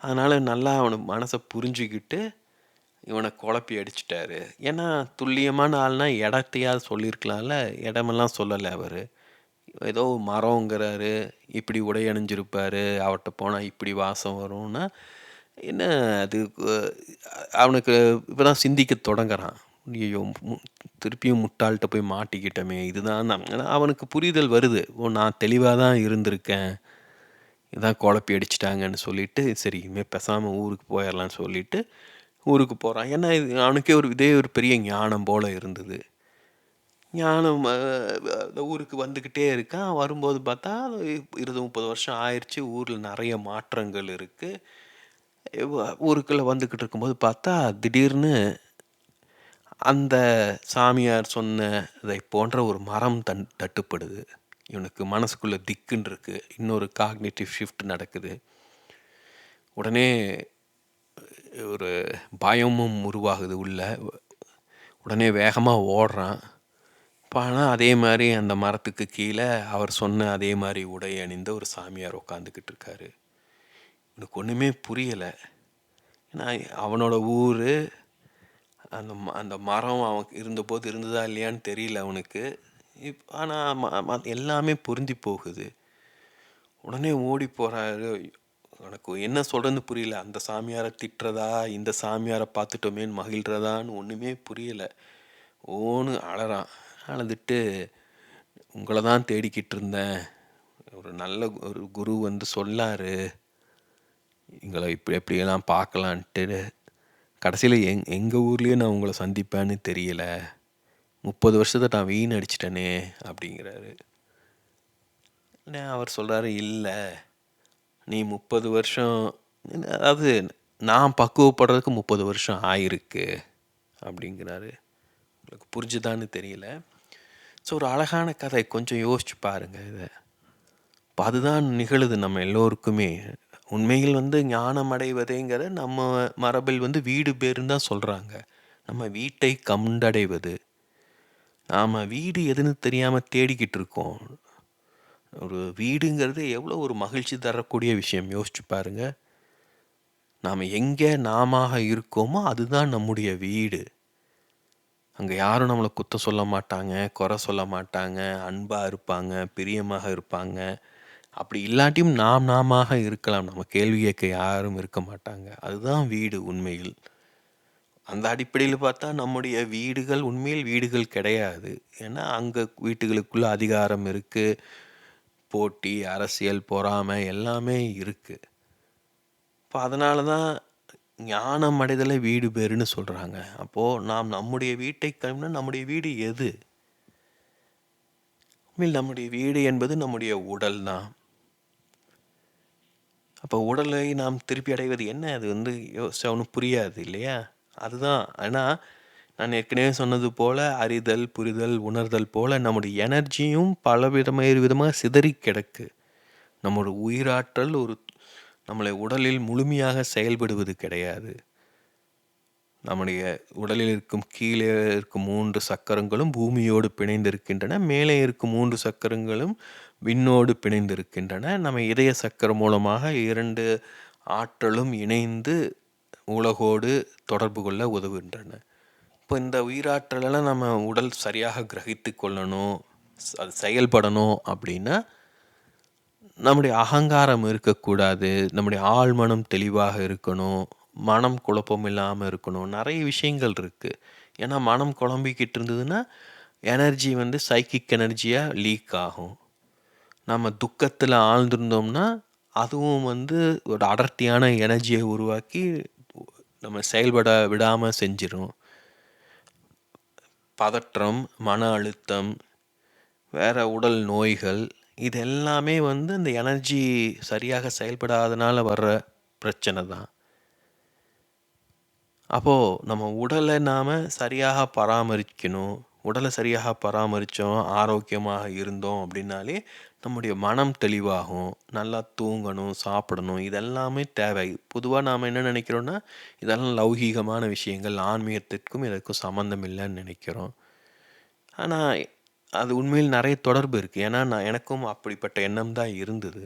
அதனால் நல்லா அவனுக்கு மனசை புரிஞ்சுக்கிட்டு இவனை குழப்பி அடிச்சிட்டாரு. ஏன்னா துல்லியமான ஆள்னா இடத்தையாவது சொல்லியிருக்கலாம்ல. இடமெல்லாம் சொல்லலை அவர். ஏதோ மரங்கிறாரு, இப்படி உடை அணிஞ்சிருப்பார், அவர்கிட்ட போனால் இப்படி வாசம் வரும்னா என்ன அது? அவனுக்கு இப்போ தான் சிந்திக்க தொடங்குறான். ஐயோ, திருப்பியும் முட்டாள்கிட்ட போய் மாட்டிக்கிட்டோமே, இதுதான் ஏன்னா அவனுக்கு புரிதல் வருது. ஓ, நான் தெளிவாக தான் இருந்திருக்கேன், இதான் குழப்பி அடிச்சிட்டாங்கன்னு சொல்லிட்டு சரி இனிமேல் பேசாமல் ஊருக்கு போயிடலான்னு சொல்லிட்டு ஊருக்கு போகிறான். ஏன்னா இது அவனுக்கே இதே ஒரு பெரிய ஞானம் போல் இருந்தது. ஞானம் அந்த ஊருக்கு வந்துக்கிட்டே இருக்கான். வரும்போது பார்த்தா 20-30 வருஷம் ஆயிடுச்சு. ஊரில் நிறைய மாற்றங்கள் இருக்குது. ஊருக்குள்ளே வந்துக்கிட்டு இருக்கும்போது பார்த்தா திடீர்னு அந்த சாமியார் சொன்னதை போன்ற ஒரு மரம் தட்டுப்படுது. இவனுக்கு மனசுக்குள்ளே திக்குன்னு இருக்குது. இன்னொரு காக்னிட்டிவ் ஷிஃப்ட் நடக்குது. உடனே ஒரு பயமும் உருவாகுது உள்ள. உடனே வேகமாக ஓடுறான். ஆனால் அதே மாதிரி அந்த மரத்துக்கு கீழே அவர் சொன்ன அதே மாதிரி உடை அணிந்த ஒரு சாமியார் உட்காந்துக்கிட்டு இருக்காரு. எனக்கு ஒன்றுமே புரியலை. ஏன்னா அவனோட ஊர், அந்த அந்த மரம் அவன் இருந்தபோது இருந்ததா இல்லையான்னு தெரியல அவனுக்கு. ஆனால் எல்லாமே பொருந்தி போகுது. உடனே ஓடி போகிறாரு. எனக்கு என்ன சொல்கிறேன்னு புரியல. அந்த சாமியாரை திட்டுறதா, இந்த சாமியாரை பார்த்துட்டோமேன்னு மகிழ்கிறதான்னு ஒன்றுமே புரியலை. ஓன்னு அழறான். அழுதுட்டு, உங்களை தான் தேடிக்கிட்டு இருந்தேன், ஒரு நல்ல ஒரு குரு வந்து சொன்னார் எங்களை இப்படி எப்படியெல்லாம் பார்க்கலான்ட்டு. கடைசியில் எங்கள் ஊர்லேயே நான் உங்களை சந்திப்பேன்னு தெரியல, 30 வருஷத்தை நான் வீணடிச்சிட்டேனே அப்படிங்கிறாரு. அவர் சொல்கிறாரு, இல்லை நீ 30 வருஷம், அதாவது நான் பக்குவப்படுறதுக்கு 30 வருஷம் ஆயிருக்கு அப்படிங்கிறாரு. உங்களுக்கு புரிஞ்சுதான்னு தெரியல. ஸோ ஒரு அழகான கதை, கொஞ்சம் யோசிச்சு பாருங்கள் இதை. இப்போ அதுதான் நிகழுது நம்ம எல்லோருக்குமே. உண்மையில் வந்து ஞானம் அடைவதேங்கிற நம்ம மரபில் வந்து வீடு பேருன்னு தான் சொல்கிறாங்க. நம்ம வீட்டை கண்டடைவது. நாம் வீடு எதுன்னு தெரியாமல் தேடிக்கிட்டு இருக்கோம். ஒரு வீடுங்கிறது எவ்வளோ ஒரு மகிழ்ச்சி தரக்கூடிய விஷயம், யோசிச்சு பாருங்கள். நாம் எங்கே நாம இருக்கோமோ அதுதான் நம்முடைய வீடு. அங்கே யாரும் நம்மளை குத்த சொல்ல மாட்டாங்க, குறை சொல்ல மாட்டாங்க, அன்பாக இருப்பாங்க, பிரியமாக இருப்பாங்க. அப்படி இல்லாட்டியும் நாம இருக்கலாம், நம்ம கேள்வி கேட்க யாரும் இருக்க மாட்டாங்க. அதுதான் வீடு உண்மையில். அந்த அடிப்படையில் பார்த்தா நம்முடைய வீடுகள் உண்மையில் வீடுகள் கிடையாது. ஏன்னா அங்கே வீட்டுகளுக்குள்ள அதிகாரம் இருக்குது, போட்டி, அரசியல், பொறாமை எல்லாமே இருக்குது. இப்போ அதனால தான் ஞானம் அடைதலை வீடு பேருன்னு சொல்கிறாங்க. அப்போது நாம் நம்முடைய வீட்டை கம்னா நம்முடைய வீடு எது? உண்மையில் நம்முடைய வீடு என்பது நம்முடைய உடல் தான். அப்போ உடலை நாம் திருப்பி அடைவது என்ன? அது வந்து யோசிச்சா ஒன்றும் புரியாது இல்லையா? அதுதான். ஆனால் நான் ஏற்கனவே சொன்னது போல் அறிதல், புரிதல், உணர்தல் போல் நம்முடைய எனர்ஜியும் விதமாக சிதறி கிடக்கு. நம்மளோட உயிராற்றல் நம்மளை உடலில் முழுமையாக செயல்படுவது கிடையாது. நம்முடைய உடலில் இருக்கும் கீழே இருக்கும் 3 சக்கரங்களும் பூமியோடு பிணைந்திருக்கின்றன. மேலே இருக்கும் 3 சக்கரங்களும் விண்ணோடு பிணைந்திருக்கின்றன. நம்ம இதய சக்கரம் மூலமாக 2 ஆற்றலும் இணைந்து உலகோடு தொடர்பு கொள்ள உதவுகின்றன. இப்போ இந்த உயிராற்றலெல்லாம் நம்ம உடல் சரியாக கிரகித்து கொள்ளணும், அது செயல்படணும் அப்படின்னா, நம்முடைய அகங்காரம் இருக்கக்கூடாது, நம்முடைய ஆழ்மனம் தெளிவாக இருக்கணும், மனம் குழப்பம் இல்லாமல் இருக்கணும். நிறைய விஷயங்கள் இருக்குது. ஏன்னா மனம் குழம்பிக்கிட்டு இருந்ததுன்னா எனர்ஜி வந்து சைக்கிக் எனர்ஜியாக லீக் ஆகும். நம்ம துக்கத்தில் ஆழ்ந்திருந்தோம்னா அதுவும் வந்து ஒரு அடர்த்தியான எனர்ஜியை உருவாக்கி நம்ம செயல்பட விடாமல் செஞ்சிடும். பதற்றம், மன அழுத்தம், வேற உடல் நோய்கள், இது எல்லாமே வந்து இந்த எனர்ஜி சரியாக செயல்படாதனால வர்ற பிரச்சனை தான். அப்போது நம்ம உடலை நாம் சரியாக பராமரிக்கணும். உடலை சரியாக பராமரித்தோம், ஆரோக்கியமாக இருந்தோம் அப்படின்னாலே நம்முடைய மனம் தெளிவாகும். நல்லா தூங்கணும், சாப்பிடணும், இதெல்லாமே தேவை. பொதுவாக நாம் என்ன நினைக்கிறோன்னா, இதெல்லாம் லௌகீகமான விஷயங்கள், ஆன்மீகத்திற்கும் இதற்கும் சம்மந்தம் இல்லைன்னு நினைக்கிறோம். ஆனால் அது உண்மையில் நிறைய தொடர்பு இருக்குது. ஏன்னா எனக்கும் அப்படிப்பட்ட எண்ணம் தான் இருந்தது.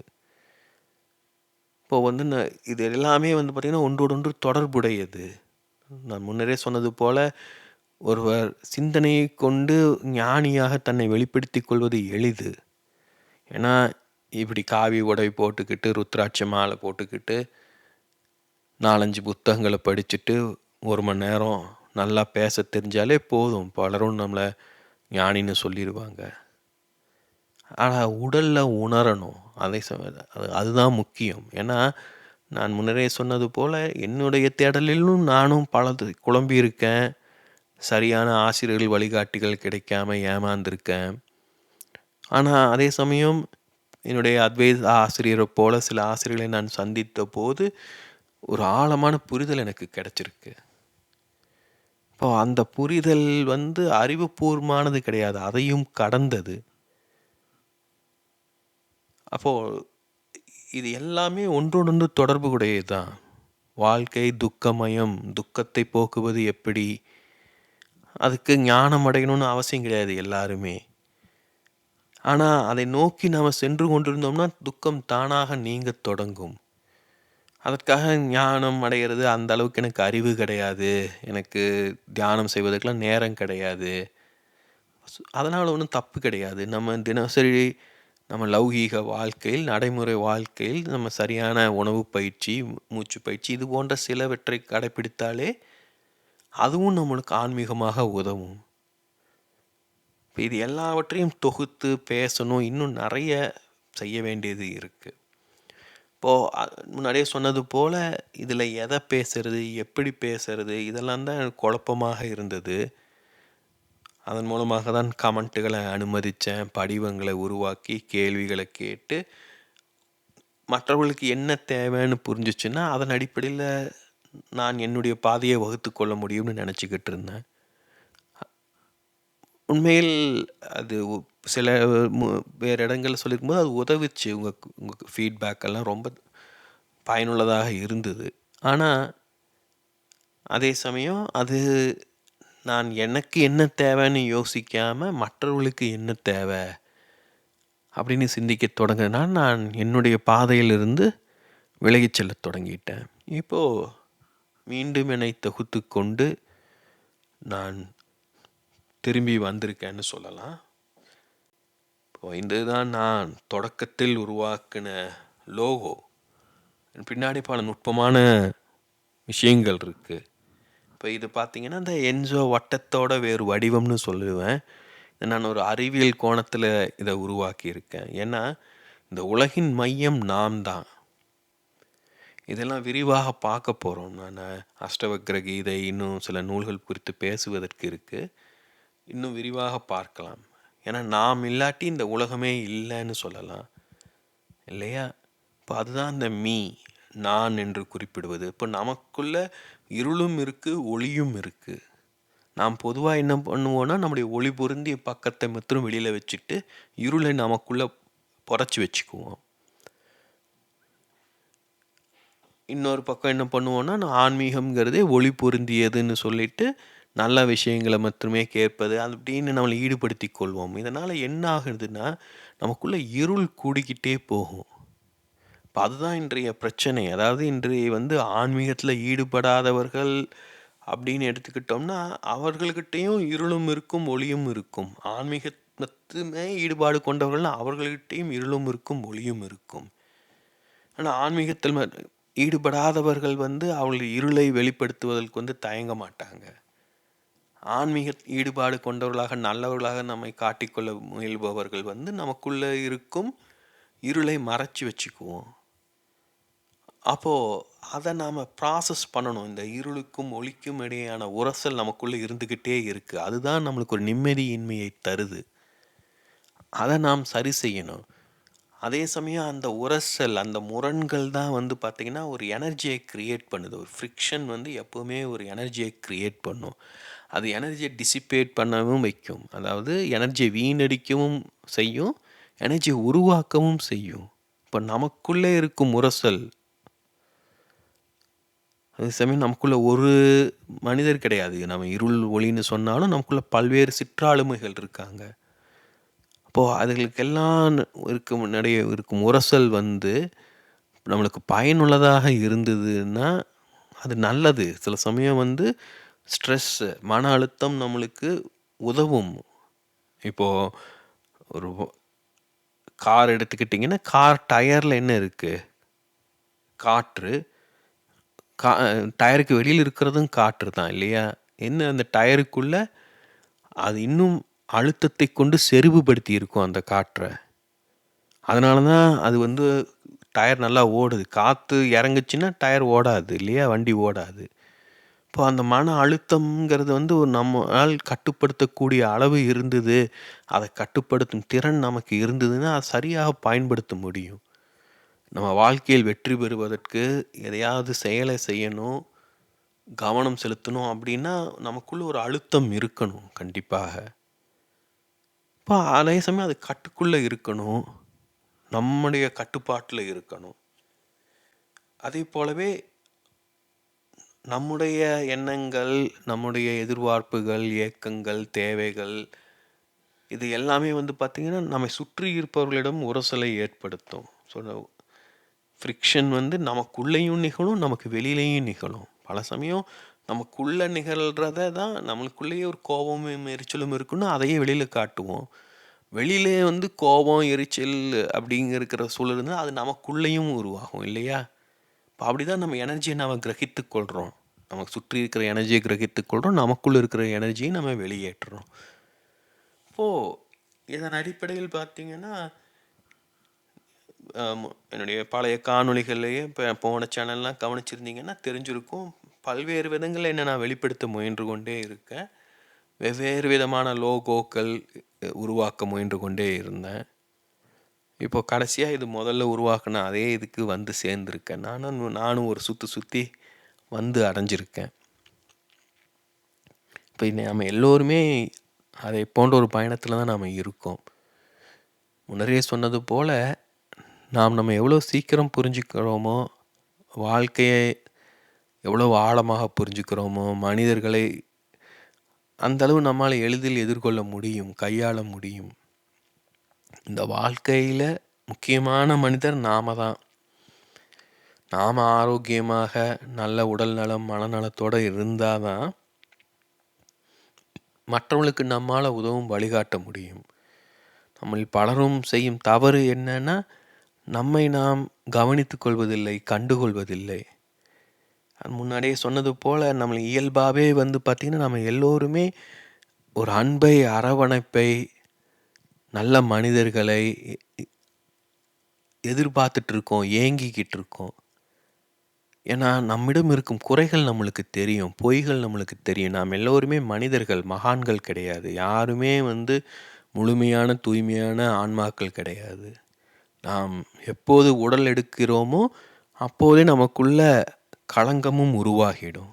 இப்போது வந்து இது எல்லாமே வந்து பார்த்திங்கன்னா ஒன்றோடொன்று தொடர்புடையது. நான் முன்னரே சொன்னது போல, ஒருவர் சிந்தனையை கொண்டு ஞானியாக தன்னை வெளிப்படுத்திக் கொள்வது எளிது. ஏன்னா இப்படி காவி உடை போட்டுக்கிட்டு, ருத்ராட்ச மாலை போட்டுக்கிட்டு, 4-5 புத்தகங்களை படிச்சுட்டு 1 மணி நேரம் நல்லா பேச தெரிஞ்சாலே போதும், பலரும் நம்மளை ஞானின்னு சொல்லிடுவாங்க. ஆனால் உடலில் உணரணும். அதுதான் முக்கியம். ஏன்னா நான் முன்னரே சொன்னது போல் என்னுடைய தேடலிலும் நானும் குழம்பியிருக்கேன். சரியான ஆசிரியர்கள் வழிகாட்டிகள் கிடைக்காம ஏமாந்துருக்கேன். ஆனால் அதே சமயம் என்னுடைய அத்வைத ஆசிரியரை போல் சில ஆசிரியர்களை நான் சந்தித்த போது ஒரு ஆழமான புரிதல் எனக்கு கிடைச்சிருக்கு. இப்போ அந்த புரிதல் வந்து அறிவுபூர்வமானது கிடையாது, அதையும் கடந்தது. அப்போது இது எல்லாமே ஒன்றோடொன்று தொடர்புடையது தான். வாழ்க்கை துக்கமயம், துக்கத்தை போக்குவது எப்படி? அதுக்கு ஞானம் அடையணும்னு அவசியம் கிடையாது எல்லாருமே. ஆனால் அதை நோக்கி நாம் சென்று கொண்டிருந்தோம்னா துக்கம் தானாக நீங்க தொடங்கும். அதற்காக ஞானம் அடைகிறது அந்த அளவுக்கு எனக்கு அறிவு கிடையாது, எனக்கு தியானம் செய்வதற்கெல்லாம் நேரம் கிடையாது, அதனால் ஒன்றும் தப்பு கிடையாது. நம்ம தினசரி நம்ம லௌகீக வாழ்க்கையில், நடைமுறை வாழ்க்கையில் நம்ம சரியான உணவு பயிற்சி, மூச்சு பயிற்சி, இது போன்ற சிலவற்றை கடைப்பிடித்தாலே அதுவும் நம்மளுக்கு ஆன்மீகமாக உதவும். இப்போ இது எல்லாவற்றையும் தொகுத்து பேசணும், இன்னும் நிறைய செய்ய வேண்டியது இருக்குது. இப்போது முன்னாடியே சொன்னது போல் இதில் எதை பேசுறது, எப்படி பேசுறது, இதெல்லாம் தான் குழப்பமாக இருந்தது. அதன் மூலமாக தான் கமெண்ட்டுகளை அனுமதித்தேன், படிவங்களை உருவாக்கி கேள்விகளை கேட்டு மற்றவர்களுக்கு என்ன தேவைன்னு புரிஞ்சிச்சுன்னா அதன் அடிப்படையில் நான் என்னுடைய பாதையை வகுத்து கொள்ள முடியும்னு நினச்சிக்கிட்டு இருந்தேன். உண்மையில் அது சில வேறு இடங்களில் சொல்லியிருக்கும்போது அது உதவிச்சு. உங்கள் ஃபீட்பேக்கெல்லாம் ரொம்ப பயனுள்ளதாக இருந்தது. ஆனால் அதே சமயம் அது நான் எனக்கு என்ன தேவைன்னு யோசிக்காமல் மற்றவர்களுக்கு என்ன தேவை அப்படின்னு சிந்திக்க தொடங்கினா நான் என்னுடைய பாதையிலிருந்து விலகிச் செல்ல தொடங்கிட்டேன். இப்போது மீண்டும் என்னை தொகுத்து கொண்டு நான் திரும்பி வந்திருக்கேன்னு சொல்லலாம். இப்போ இதுதான் நான் தொடக்கத்தில் உருவாக்கின லோகோ. பின்னாடி பல நுட்பமான விஷயங்கள் இருக்குது. இப்போ இது பார்த்திங்கன்னா இந்த என்ஜோ வட்டத்தோட வேறு வடிவம்னு சொல்லுவேன். நான் ஒரு அறிவியல் கோணத்தில் இதை உருவாக்கியிருக்கேன். ஏன்னா இந்த உலகின் மையம் நாம் தான். இதெல்லாம் விரிவாக பார்க்க போகிறோம். நான் அஷ்டவக்ர கீதை இன்னும் சில நூல்கள் குறித்து பேசுவதற்கு இருக்குது, இன்னும் விரிவாக பார்க்கலாம். ஏன்னா நாம் இல்லாட்டி இந்த உலகமே இல்லைன்னு சொல்லலாம் இல்லையா? இப்போ அதுதான் இந்த நான் என்று குறிப்பிடுவது. இப்போ நமக்குள்ள இருளும் இருக்குது, ஒளியும் இருக்குது. நாம் பொதுவாக என்ன பண்ணுவோன்னா நம்முடைய ஒளி பொருந்திய பக்கத்தை மட்டும் வெளியில் வச்சுட்டு இருளை நமக்குள்ளே புதைச்சி வச்சுக்குவோம். இன்னொரு பக்கம் என்ன பண்ணுவோன்னா ஆன்மீகம்ங்கிறதே ஒளி பொருந்தியதுன்னு சொல்லிட்டு நல்ல விஷயங்களை மட்டுமே கேட்பது அப்படின்னு நம்மளை ஈடுபடுத்தி கொள்வோம். இதனால் என்ன ஆகுதுன்னா நமக்குள்ளே இருள் கூடிக்கிட்டே போகும். இப்போ அதுதான் இன்றைய பிரச்சனை. அதாவது இன்றைய வந்து ஆன்மீகத்தில் ஈடுபடாதவர்கள் அப்படின்னு எடுத்துக்கிட்டோம்னா, அவர்கள்கிட்டயும் இருளும் இருக்கும், ஒளியும் இருக்கும். ஆன்மீகத்துமே ஈடுபாடு கொண்டவர்கள்னா அவர்கள்கிட்டயும் இருளும் இருக்கும், ஒளியும் இருக்கும். ஆனா ஆன்மீகத்தில் ஈடுபடாதவர்கள் அவர்கள் இருளை வெளிப்படுத்துவதற்கு தயங்க மாட்டாங்க. ஆன்மீக ஈடுபாடு கொண்டவர்களாக, நல்லவர்களாக நம்மை காட்டிக்கொள்ள முயல்பவர்கள் நமக்குள்ள இருக்கும் இருளை மறைச்சு வச்சுக்குவோம். அப்போ அத நாம ப்ராசஸ் பண்ணணும். இந்த இருளுக்கும் ஒளிக்கும் இடையேயான உரசல் நமக்குள்ள இருந்துகிட்டே இருக்கு. அதுதான் நம்மளுக்கு ஒரு நிம்மதியின்மையை தருது. அத நாம் சரி செய்யணும். அதே சமயம் அந்த உரசல், அந்த முரண்கள் தான் பார்த்தீங்கன்னா, ஒரு எனர்ஜியை கிரியேட் பண்ணுது. ஒரு ஃப்ரிக்ஷன் எப்பவுமே ஒரு எனர்ஜியை கிரியேட் பண்ணும். அது எனர்ஜியை டிசிபேட் பண்ணவும் வைக்கும். அதாவது எனர்ஜியை வீணடிக்கவும் செய்யும், எனர்ஜியை உருவாக்கவும் செய்யும். இப்போ நமக்குள்ளே இருக்கும் உரசல், அதே சமயம் நமக்குள்ள ஒரு மனிதர் கிடையாது. நம்ம இருள், ஒளின்னு சொன்னாலும் நமக்குள்ள பல்வேறு சிற்றாளுமைகள் இருக்காங்க. அப்போது அதுகளுக்கெல்லாம் முன்னாடியே இருக்கும் உரசல் நம்மளுக்கு பயனுள்ளதாக இருந்ததுன்னா அது நல்லது. சில சமயம் ஸ்ட்ரெஸ், மன அழுத்தம் நம்மளுக்கு உதவும். இப்போது ஒரு கார் எடுத்துக்கிட்டிங்கன்னா, கார் டயரில் என்ன இருக்குது? காற்று. டயருக்கு வெளியில் இருக்கிறதும் காற்று தான் இல்லையா? என்ன அந்த டயருக்குள்ளே அது இன்னும் அழுத்தத்தை கொண்டு செறிவுபடுத்தி இருக்கும் அந்த காற்றை. அதனால தான் அது டயர் நல்லா ஓடுது. காற்று இறங்குச்சுன்னா டயர் ஓடாது இல்லையா? வண்டி ஓடாது. இப்போ அந்த மன அழுத்தம்ங்கிறது ஒரு நம்மால் கட்டுப்படுத்தக்கூடிய அளவு இருந்தது, அதை கட்டுப்படுத்தும் திறன் நமக்கு இருந்ததுன்னா அதை சரியாக பயன்படுத்த முடியும். நம்ம வாழ்க்கையில் வெற்றி பெறுவதற்கு எதையாவது செயலை செய்யணும், கவனம் செலுத்தணும் அப்படின்னா நமக்குள்ள ஒரு அழுத்தம் இருக்கணும் கண்டிப்பாக. இப்போ அதே சமயம் அது கட்டுக்குள்ளே இருக்கணும், நம்முடைய கட்டுப்பாட்டில் இருக்கணும். அதே போலவே நம்முடைய எண்ணங்கள், நம்முடைய எதிர்பார்ப்புகள், ஏக்கங்கள், தேவைகள் இது எல்லாமே பார்த்திங்கன்னா நம்மை சுற்றி இருப்பவர்களிடம் உரசலை ஏற்படுத்தும். ஸோ ஃப்ரிக்ஷன் நமக்குள்ளேயும் நிகழும், நமக்கு வெளியிலையும் நிகழும். பல சமயம் நமக்குள்ளே நிகழ்கிறத தான் நம்மளுக்குள்ளேயே ஒரு கோபமும் எரிச்சலும் இருக்குன்னு அதையே வெளியில் காட்டுவோம். வெளியிலே கோபம், எரிச்சல் அப்படிங்கிற சூழல் இருந்தால் அது நமக்குள்ளேயும் உருவாகும் இல்லையா? இப்போ அப்படி தான் நம்ம எனர்ஜியை நாம் கிரகித்து கொள்கிறோம். நமக்கு சுற்றி இருக்கிற எனர்ஜியை கிரகித்து கொள்கிறோம், நமக்குள்ளே இருக்கிற எனர்ஜியை நம்ம வெளியேற்றுறோம். இப்போது இதன் அடிப்படையில் பார்த்திங்கன்னா, என்னுடைய பழைய காணொளிகள்லேயே இப்போ போன சேனல்லாம் கவனிச்சிருந்தீங்கன்னா தெரிஞ்சிருக்கும். பல்வேறு விதங்களில் என்ன நான் வெளிப்படுத்த முயன்று கொண்டே இருக்கேன். வெவ்வேறு விதமான லோகோக்கள் உருவாக்க முயன்று கொண்டே இருந்தேன். இப்போ கடைசியாக இது முதல்ல உருவாக்கின அதே இதுக்கு சேர்ந்துருக்கேன். நானும் ஒரு சுற்றி அடைஞ்சிருக்கேன். இப்போ நம்ம எல்லோருமே அதை போன்ற ஒரு பயணத்தில் தான் நாம் இருக்கோம். முன்னரே சொன்னது போல் நம்ம எவ்வளோ சீக்கிரம் புரிஞ்சுக்கிறோமோ, வாழ்க்கையை எவ்வளோ ஆழமாக புரிஞ்சுக்கிறோமோ, மனிதர்களை அந்தளவு நம்மால் எளிதில் எதிர்கொள்ள முடியும், கையாள முடியும். இந்த வாழ்க்கையில் முக்கியமான மனிதர் நாம தான். நாம் ஆரோக்கியமாக நல்ல உடல் நலம், மனநலத்தோடு இருந்தால் தான் மற்றவங்களுக்கு நம்மால் உதவும் வழிகாட்ட முடியும். நம்ம பலரும் செய்யும் தவறு என்னன்னா, நம்மை நாம் கவனித்து கொள்வதில்லை, கண்டுகொள்வதில்லை. முன்னாடியே சொன்னது போல் நம்ம இயல்பாகவே பார்த்திங்கன்னா நம்ம எல்லோருமே ஒரு அன்பை, அரவணைப்பை, நல்ல மனிதர்களை எதிர்பார்த்துட்ருக்கோம், ஏங்கிக்கிட்டு இருக்கோம். ஏன்னா நம்மிடம் இருக்கும் குறைகள் நம்மளுக்கு தெரியும், பொய்கள் நம்மளுக்கு தெரியும். நாம் எல்லோருமே மனிதர்கள், மகான்கள் கிடையாது. யாருமே முழுமையான தூய்மையான ஆன்மாக்கள் கிடையாது. நாம் எப்போது உடல் எடுக்கிறோமோ அப்போதே நமக்குள்ள களங்கமும் உருவாகிடும்.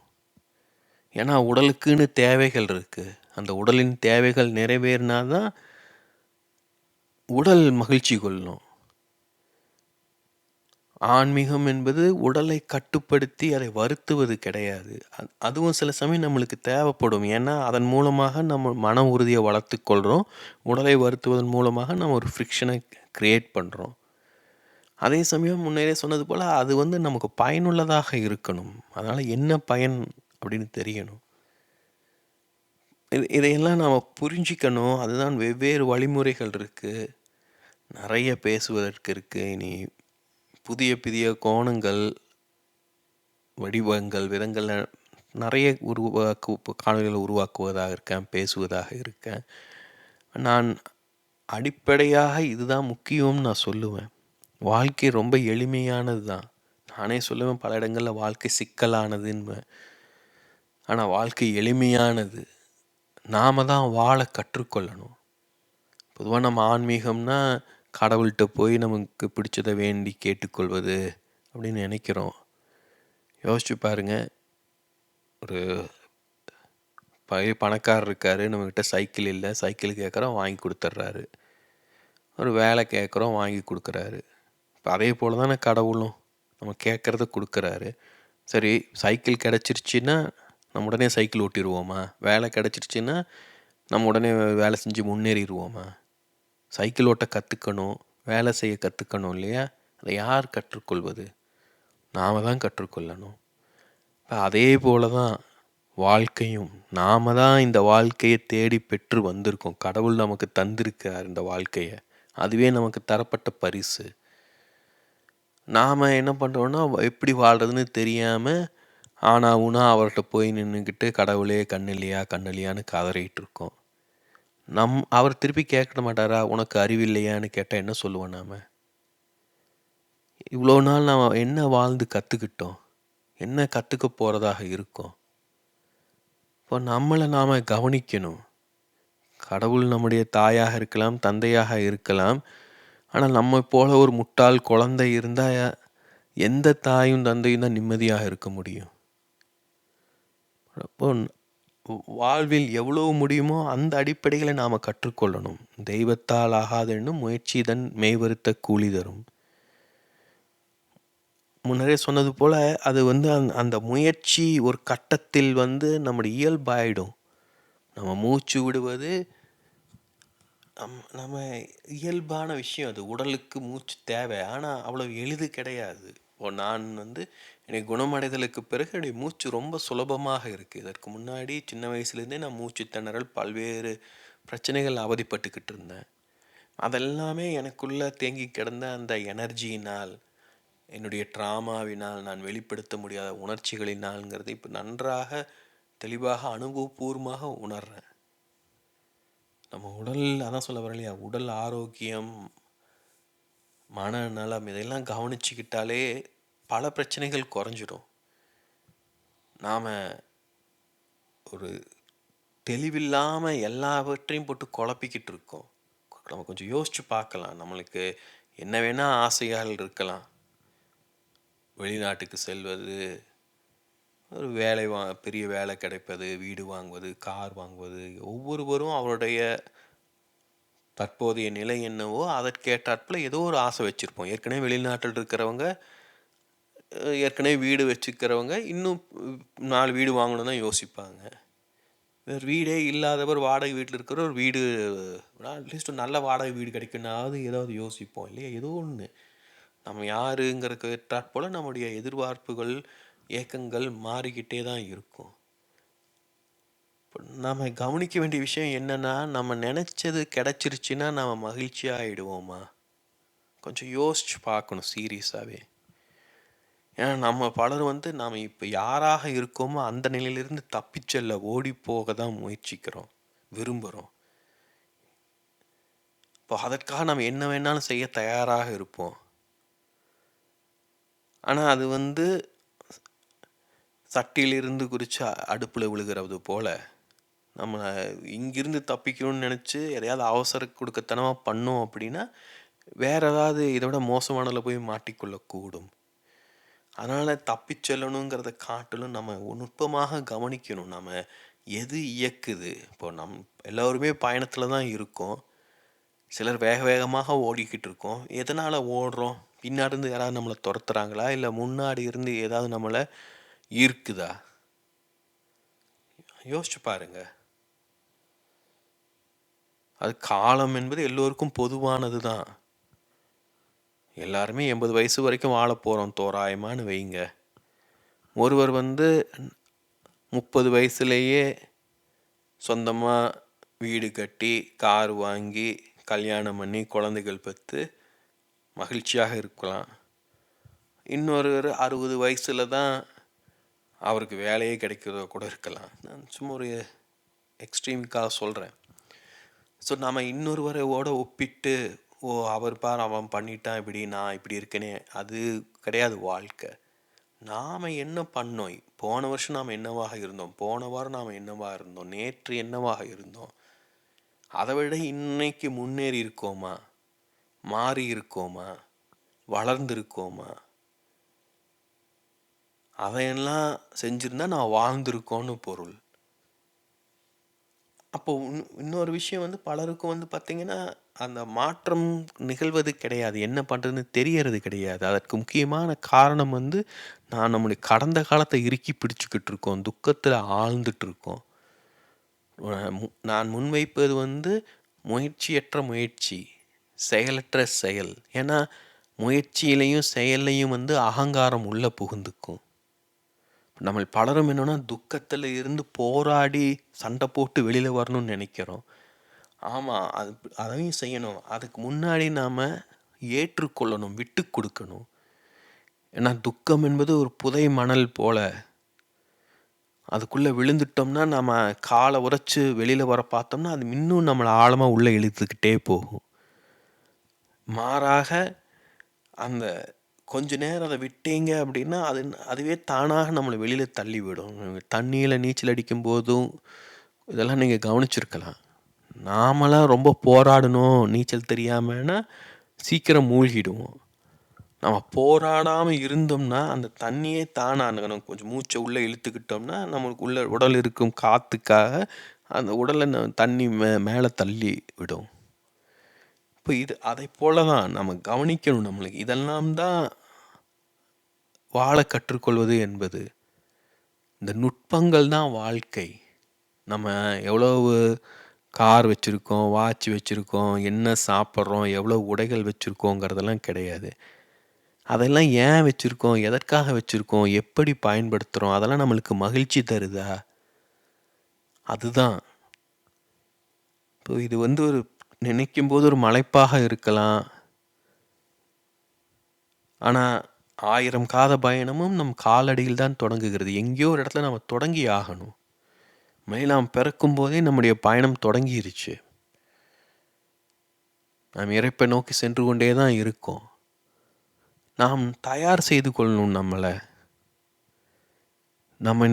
ஏன்னா உடலுக்குன்னு தேவைகள் இருக்குது. அந்த உடலின் தேவைகள் நிறைவேறினா தான் உடல் மகிழ்ச்சி கொள்ளும். ஆன்மீகம் என்பது உடலை கட்டுப்படுத்தி அதை வருத்துவது கிடையாது. அதுவும் சில சமயம் நம்மளுக்கு தேவைப்படும். ஏன்னா அதன் மூலமாக நம்ம மன உறுதியை வளர்த்து கொள்கிறோம். உடலை வருத்துவதன் மூலமாக நம்ம ஒரு ஃப்ரிக்ஷனை க்ரியேட் பண்ணுறோம். அதே சமயம் முன்னரே சொன்னது போல் அது நமக்கு பயனுள்ளதாக இருக்கணும். அதனால் என்ன பயன் அப்படின்னு தெரியணும். இதையெல்லாம் நாம புரிஞ்சிக்கணும். அதுதான் வெவ்வேறு வழிமுறைகள் இருக்கு. நெறைய பேசுவதற்கு இருக்கு. இனி புதிய புதிய கோணங்கள், வடிவங்கள், விதங்கள்ல நெறைய காணொளிகள உருவாக்குவதாக இருக்கேன், பேசுவதாக இருக்கேன். நான் அடிப்படையாக இதுதான் முக்கியம்னு நான் சொல்லுவேன். வாழ்க்கை ரொம்ப எளிமையானது தான். நானே சொல்லுவேன் பல இடங்கள்ல வாழ்க்கை சிக்கலானதுன்பேன். ஆனா வாழ்க்கை எளிமையானது. நாம தான் வாழ கற்றுக்கொள்ளணும். பொதுவா நம்ம ஆன்மீகம்னா, கடவுள்ட்ட போய் நமக்கு பிடிச்சத வேண்டி கேட்டுக்கொள்வது அப்படின்னு நெனைக்கிறோம். யோசிச்சு பாருங்க. ஒரு பெரிய பணக்காரர் இருக்காரு. நம்மகிட்ட சைக்கிள் இல்ல. சைக்கிள் கேட்குறோம் வாங்கி குடுத்துர்றாரு. ஒரு வேலை கேட்குறோம் வாங்கி குடுக்குறாரு. இப்ப அதே போல தானே கடவுளும். நம்ம கேட்கறத குடுக்குறாரு. சரி, சைக்கிள் கிடைச்சிருச்சுன்னா, நம்ம உடனே சைக்கிள் ஓட்டிருவோமா? வேலை கிடைச்சிருச்சுன்னா, நம்ம உடனே வேலை செஞ்சு முன்னேறிருவோமா? சைக்கிள் ஓட்ட கத்துக்கணும். வேலை செய்ய கத்துக்கணும் இல்லையா? அதை யார் கற்றுக்கொள்வது? நாம தான் கற்றுக்கொள்ளணும். இப்ப அதே போல தான் வாழ்க்கையும். நாம தான் இந்த வாழ்க்கைய தேடி பெற்று வந்திருக்கோம். கடவுள் நமக்கு தந்திருக்கார் இந்த வாழ்க்கைய. அதுவே நமக்கு தரப்பட்ட பரிசு. நாம என்ன பண்றோம்னா, எப்படி வாழ்றதுன்னு தெரியாம, ஆனா ஊனா அவர்ட்ட போய் நின்னுக்கிட்டு, கடவுளே கண்ணு இல்லையா, கண்ணு இல்லையான்னு கதறிட்டு இருக்கோம். அவர் திருப்பி கேட்க மாட்டாரா? உனக்கு அறிவில்லையான்னு கேட்டா என்ன சொல்லுவோம் நாம? இவ்வளோ நாள் நாம என்ன வாழ்ந்து கத்துக்கிட்டோம்? என்ன கத்துக்க போறதாக இருக்கோம்? இப்போ நம்மள நாம கவனிக்கணும். கடவுள் நம்முடைய தாயாக இருக்கலாம், தந்தையாக இருக்கலாம். ஆனா நம்மை போல ஒரு முட்டாள் குழந்தை இருந்தா, எந்த தாயும் தந்தையும் தான் நிம்மதியாக இருக்க முடியும்? அப்போ வாழ்வில் எவ்வளவு முடியுமோ அந்த அடிப்படைகளை நாம கற்றுக்கொள்ளணும். தெய்வத்தால் ஆகாதென்னும் முயற்சி தன் மெய்வருத்த கூலி தரும். முன்னரே சொன்னது போல அது வந்து அந்த முயற்சி ஒரு கட்டத்தில் வந்து நம்முடைய இயல்பாயிடும். நம்ம மூச்சு விடுவது நம்ம இயல்பான விஷயம். அது உடலுக்கு மூச்சு தேவை. ஆனா அவ்வளவு எளிது கிடையாது. இப்போ நான் வந்து எனக்கு குணமடைதலுக்கு பிறகு என்னுடைய மூச்சு ரொம்ப சுலபமாக இருக்கு. இதற்கு முன்னாடி சின்ன வயசுலேருந்தே நான் மூச்சு திணறல், பல்வேறு பிரச்சனைகள் அவதிப்பட்டுக்கிட்டு இருந்தேன். அதெல்லாமே எனக்குள்ள தேங்கி கிடந்த அந்த எனர்ஜியினால், என்னுடைய ட்ராமாவினால், நான் வெளிப்படுத்த முடியாத உணர்ச்சிகளினால்ங்கிறது இப்போ நன்றாக, தெளிவாக, அனுபவபூர்வமாக உணர்றேன். நம்ம உடல் அதான் சொல்ல வரேன் இல்லையா? உடல் ஆரோக்கியம், மனநலம் இதெல்லாம் கவனிச்சுக்கிட்டாலே பல பிரச்சனைகள் குறைஞ்சிடும். நாம ஒரு தெளிவில்லாம எல்லாவற்றையும் போட்டு குழப்பிக்கிட்டு இருக்கோம். நம்ம கொஞ்சம் யோசிச்சு பார்க்கலாம். நம்மளுக்கு என்ன வேணா ஆசைகள் இருக்கலாம். வெளிநாட்டுக்கு செல்வது, ஒரு வேலை பெரிய வேலை கிடைப்பது, வீடு வாங்குவது, கார் வாங்குவது, ஒவ்வொருவரும் அவருடைய தற்போதைய நிலை என்னவோ அதற்கேற்றாற்போல ஏதோ ஒரு ஆசை வச்சிருப்போம். ஏற்கனவே வெளிநாட்டில் இருக்கிறவங்க, ஏற்கனவே வீடு வச்சுக்கிறவங்க இன்னும் 4 வீடு வாங்கணும்னு தான் யோசிப்பாங்க. வேறு வீடே இல்லாதவர், வாடகை வீட்டில் இருக்கிறவர் வீடு அட்லீஸ்ட் ஒரு நல்ல வாடகை வீடு கிடைக்குன்னாவது ஏதாவது யோசிப்போம் இல்லையா? ஏதோ ஒன்று நம்ம யாருங்கிறதுக்கு ஏற்றாற்போல் நம்முடைய எதிர்பார்ப்புகள், ஏக்கங்கள் மாறிக்கிட்டே தான் இருக்கும். இப்போ நாம் கவனிக்க வேண்டிய விஷயம் என்னென்னா, நம்ம நினச்சது கிடச்சிருச்சுன்னா நம்ம மகிழ்ச்சியாக ஆகிடுவோமா? கொஞ்சம் யோசிச்சு பார்க்கணும் சீரியஸாகவே. ஏன்னா நம்ம பலர் வந்து நாம் இப்போ யாராக இருக்கோமோ அந்த நிலையிலிருந்து தப்பிச்செல்ல ஓடி போக தான் முயற்சிக்கிறோம், விரும்புகிறோம். இப்போ அதற்காக நம்ம என்ன வேணாலும் செய்ய தயாராக இருப்போம். ஆனால் அது வந்து சட்டியிலிருந்து குறித்து அடுப்பில் விழுகிறது போல், நம்ம இங்கிருந்து தப்பிக்கணும்னு நினச்சி எதையாவது அவசர கொடுக்கத்தனமாக பண்ணோம் அப்படின்னா, வேறு ஏதாவது இதை விட மோசமானதில் போய் மாட்டிக்கொள்ளக்கூடும். அதனால் தப்பிச்செல்லணுங்கிறத காட்டிலும் நம்ம நுட்பமாக கவனிக்கணும். நம்ம எது இயக்குது? இப்போ எல்லோருமே பயணத்தில் தான் இருக்கோம். சிலர் வேக வேகமாக ஓடிக்கிட்டு இருக்கோம். எதனால் ஓடுறோம்? பின்னாடி இருந்து யாராவது நம்மளை துரத்துறாங்களா? இல்லை முன்னாடி இருந்து ஏதாவது நம்மளை ஈர்க்குதா? யோசிச்சு பாருங்க. அது காலம் என்பது எல்லோருக்கும் பொதுவானது தான். எல்லாருமே 80 வயசு வரைக்கும் வாழ போகிறோம் தோராயமானு வைங்க. ஒருவர் வந்து 30 வயசுலேயே சொந்தமாக வீடு கட்டி கார் வாங்கி கல்யாணம் பண்ணி குழந்தைகள் பெற்று மகிழ்ச்சியாக இருக்கலாம். இன்னொரு 60 வயசில் தான் அவருக்கு வேலையே கிடைக்கிறதோ கூட இருக்கலாம். நான் சும்மா ஒரு எக்ஸ்ட்ரீமுக்காக சொல்கிறேன். ஸோ நம்ம இன்னொருவரோட ஒப்பிட்டு, ஓ அவர் பார் அவன் பண்ணிட்டான் இப்படி, நான் இப்படி இருக்கேனே, அது கிடையாது வாழ்க்கை. நாம் என்ன பண்ணோம், போன வருஷம் நாம் என்னவாக இருந்தோம், போன வாரம் நாம் என்னவாக இருந்தோம், நேற்று என்னவாக இருந்தோம், அதை விட இன்னைக்கு முன்னேறி இருக்கோமா, மாறி இருக்கோமா, வளர்ந்துருக்கோமா, அதையெல்லாம் செஞ்சுருந்தா நான் வாழ்ந்திருக்கோன்னு பொருள். அப்போ இன்னொரு விஷயம் வந்து பலருக்கும் வந்து பார்த்திங்கன்னா அந்த மாற்றம் நிகழ்வது கிடையாது, என்ன பண்ணுறதுன்னு தெரியறது கிடையாது. அதற்கு முக்கியமான காரணம் வந்து நான் நம்முடைய கடந்த காலத்தை இறுக்கி பிடிச்சிக்கிட்டு இருக்கோம், துக்கத்தில் ஆழ்ந்துட்டு இருக்கோம். நான் முன்வைப்பது வந்து முயற்சியற்ற முயற்சி, செயலற்ற செயல். ஏன்னா முயற்சியிலையும் செயல்லையும் வந்து அகங்காரம் உள்ளே புகுந்துக்கும். நம்ம பலரும் என்னென்னா துக்கத்தில் இருந்து போராடி சண்டை போட்டு வெளியில் வரணும்னு நினைக்கிறோம். ஆமாம், அதையும் செய்யணும். அதுக்கு முன்னாடி நாம் ஏற்றுக்கொள்ளணும், விட்டு கொடுக்கணும். ஏன்னா துக்கம் என்பது ஒரு புதை மணல் போல், அதுக்குள்ளே விழுந்துட்டோம்னா நம்ம காலை உரைச்சி வெளியில் வர பார்த்தோம்னா அது இன்னும் நம்மளை ஆழமாக உள்ளே இழுத்துக்கிட்டே போகும். மாறாக அந்த கொஞ்ச நேரம் அதை விட்டீங்க அப்படின்னா அதுவே தானாக நம்மளை வெளியில் தள்ளி விடும். தண்ணியில் நீச்சல் அடிக்கும் போதும் இதெல்லாம் நீங்கள் கவனிச்சிருக்கலாம். நாமெல்லாம் ரொம்ப போராடணும் நீச்சல் தெரியாமன்னா சீக்கிரம் மூழ்கிடுவோம். நம்ம போராடாமல் இருந்தோம்னா அந்த தண்ணியே தானாக கொஞ்சம் மூச்சை உள்ளே இழுத்துக்கிட்டோம்னா நம்மளுக்கு உள்ள உடல் இருக்கும் காற்றுக்காக அந்த உடலை தண்ணி மேலே தள்ளி விடும். இப்போ அதை போல தான் நம்ம கவனிக்கணும். நம்மளுக்கு இதெல்லாம் தான் வாழ கற்றுக்கொள்வது என்பது. இந்த நுட்பங்கள் தான் வாழ்க்கை. நம்ம எவ்வளவு கார் வச்சுருக்கோம், வாட்ச் வச்சுருக்கோம், என்ன சாப்பிட்றோம், எவ்வளோ உடைகள் வச்சுருக்கோங்கிறதெல்லாம் கிடையாது. அதெல்லாம் ஏன் வச்சுருக்கோம், எதற்காக வச்சுருக்கோம், எப்படி பயன்படுத்துகிறோம், அதெல்லாம் நம்மளுக்கு மகிழ்ச்சி தருதா, அதுதான். இப்போ இது வந்து ஒரு நினைக்கும் போது ஒரு மலைப்பாக இருக்கலாம். ஆனால் 1000 காத பயணமும் நம் காலடியில் தான் தொடங்குகிறது. எங்கேயோ ஒரு இடத்துல நம்ம தொடங்கி ஆகணும். நாம் பிறக்கும் போதே நம்முடைய பயணம் தொடங்கிருச்சு. நாம் இறைப்பை நோக்கி சென்று கொண்டே தான் இருக்கோம். நாம் தயார் செய்து கொள்ளணும்.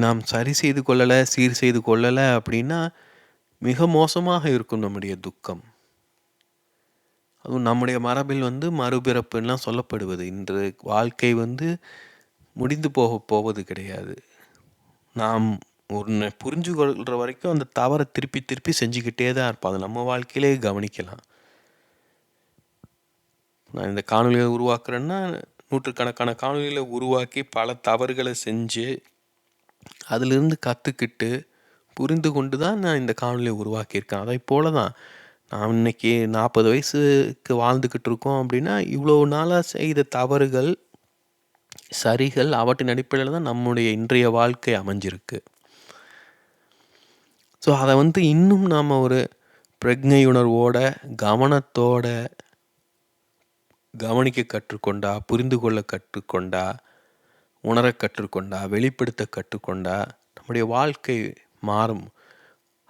நாம் சரி செய்து கொள்ளலை, சீர் செய்து கொள்ளலை அப்படின்னா மிக மோசமாக இருக்கும் நம்முடைய துக்கம். அதுவும் நம்முடைய மரபில் வந்து மறுபிறப்புலாம் சொல்லப்படுவது. இன்று வாழ்க்கை வந்து முடிந்து போவது கிடையாது. நாம் ஒன்று புரிஞ்சு கொள்கிற வரைக்கும் அந்த தவறை திருப்பி திருப்பி செஞ்சுக்கிட்டே தான் இருப்போம். அது நம்ம வாழ்க்கையிலே கவனிக்கலாம். நான் இந்த காணொலியை உருவாக்குறேன்னா நூற்றுக்கணக்கான காணொலிகளை உருவாக்கி பல தவறுகளை செஞ்சு அதிலிருந்து கற்றுக்கிட்டு புரிந்து கொண்டு தான் நான் இந்த காணொலியை உருவாக்கியிருக்கேன். அதை போல தான் நாம் இன்றைக்கி 40 வயசுக்கு வாழ்ந்துக்கிட்டு இருக்கோம் அப்படின்னா இவ்வளோ நாளாக செய்த தவறுகள் சரிகள் அவற்றின் அடிப்படையில் தான் நம்முடைய இன்றைய வாழ்க்கை அமைஞ்சிருக்கு. ஸோ அதை வந்து இன்னும் நாம் ஒரு பிரக்ஞையுணர்வோட கவனத்தோட கவனிக்க கற்றுக்கொண்டா, புரிந்து கொள்ள கற்றுக்கொண்டா, உணர கற்றுக்கொண்டா, வெளிப்படுத்த கற்றுக்கொண்டா நம்முடைய வாழ்க்கை மாறும்.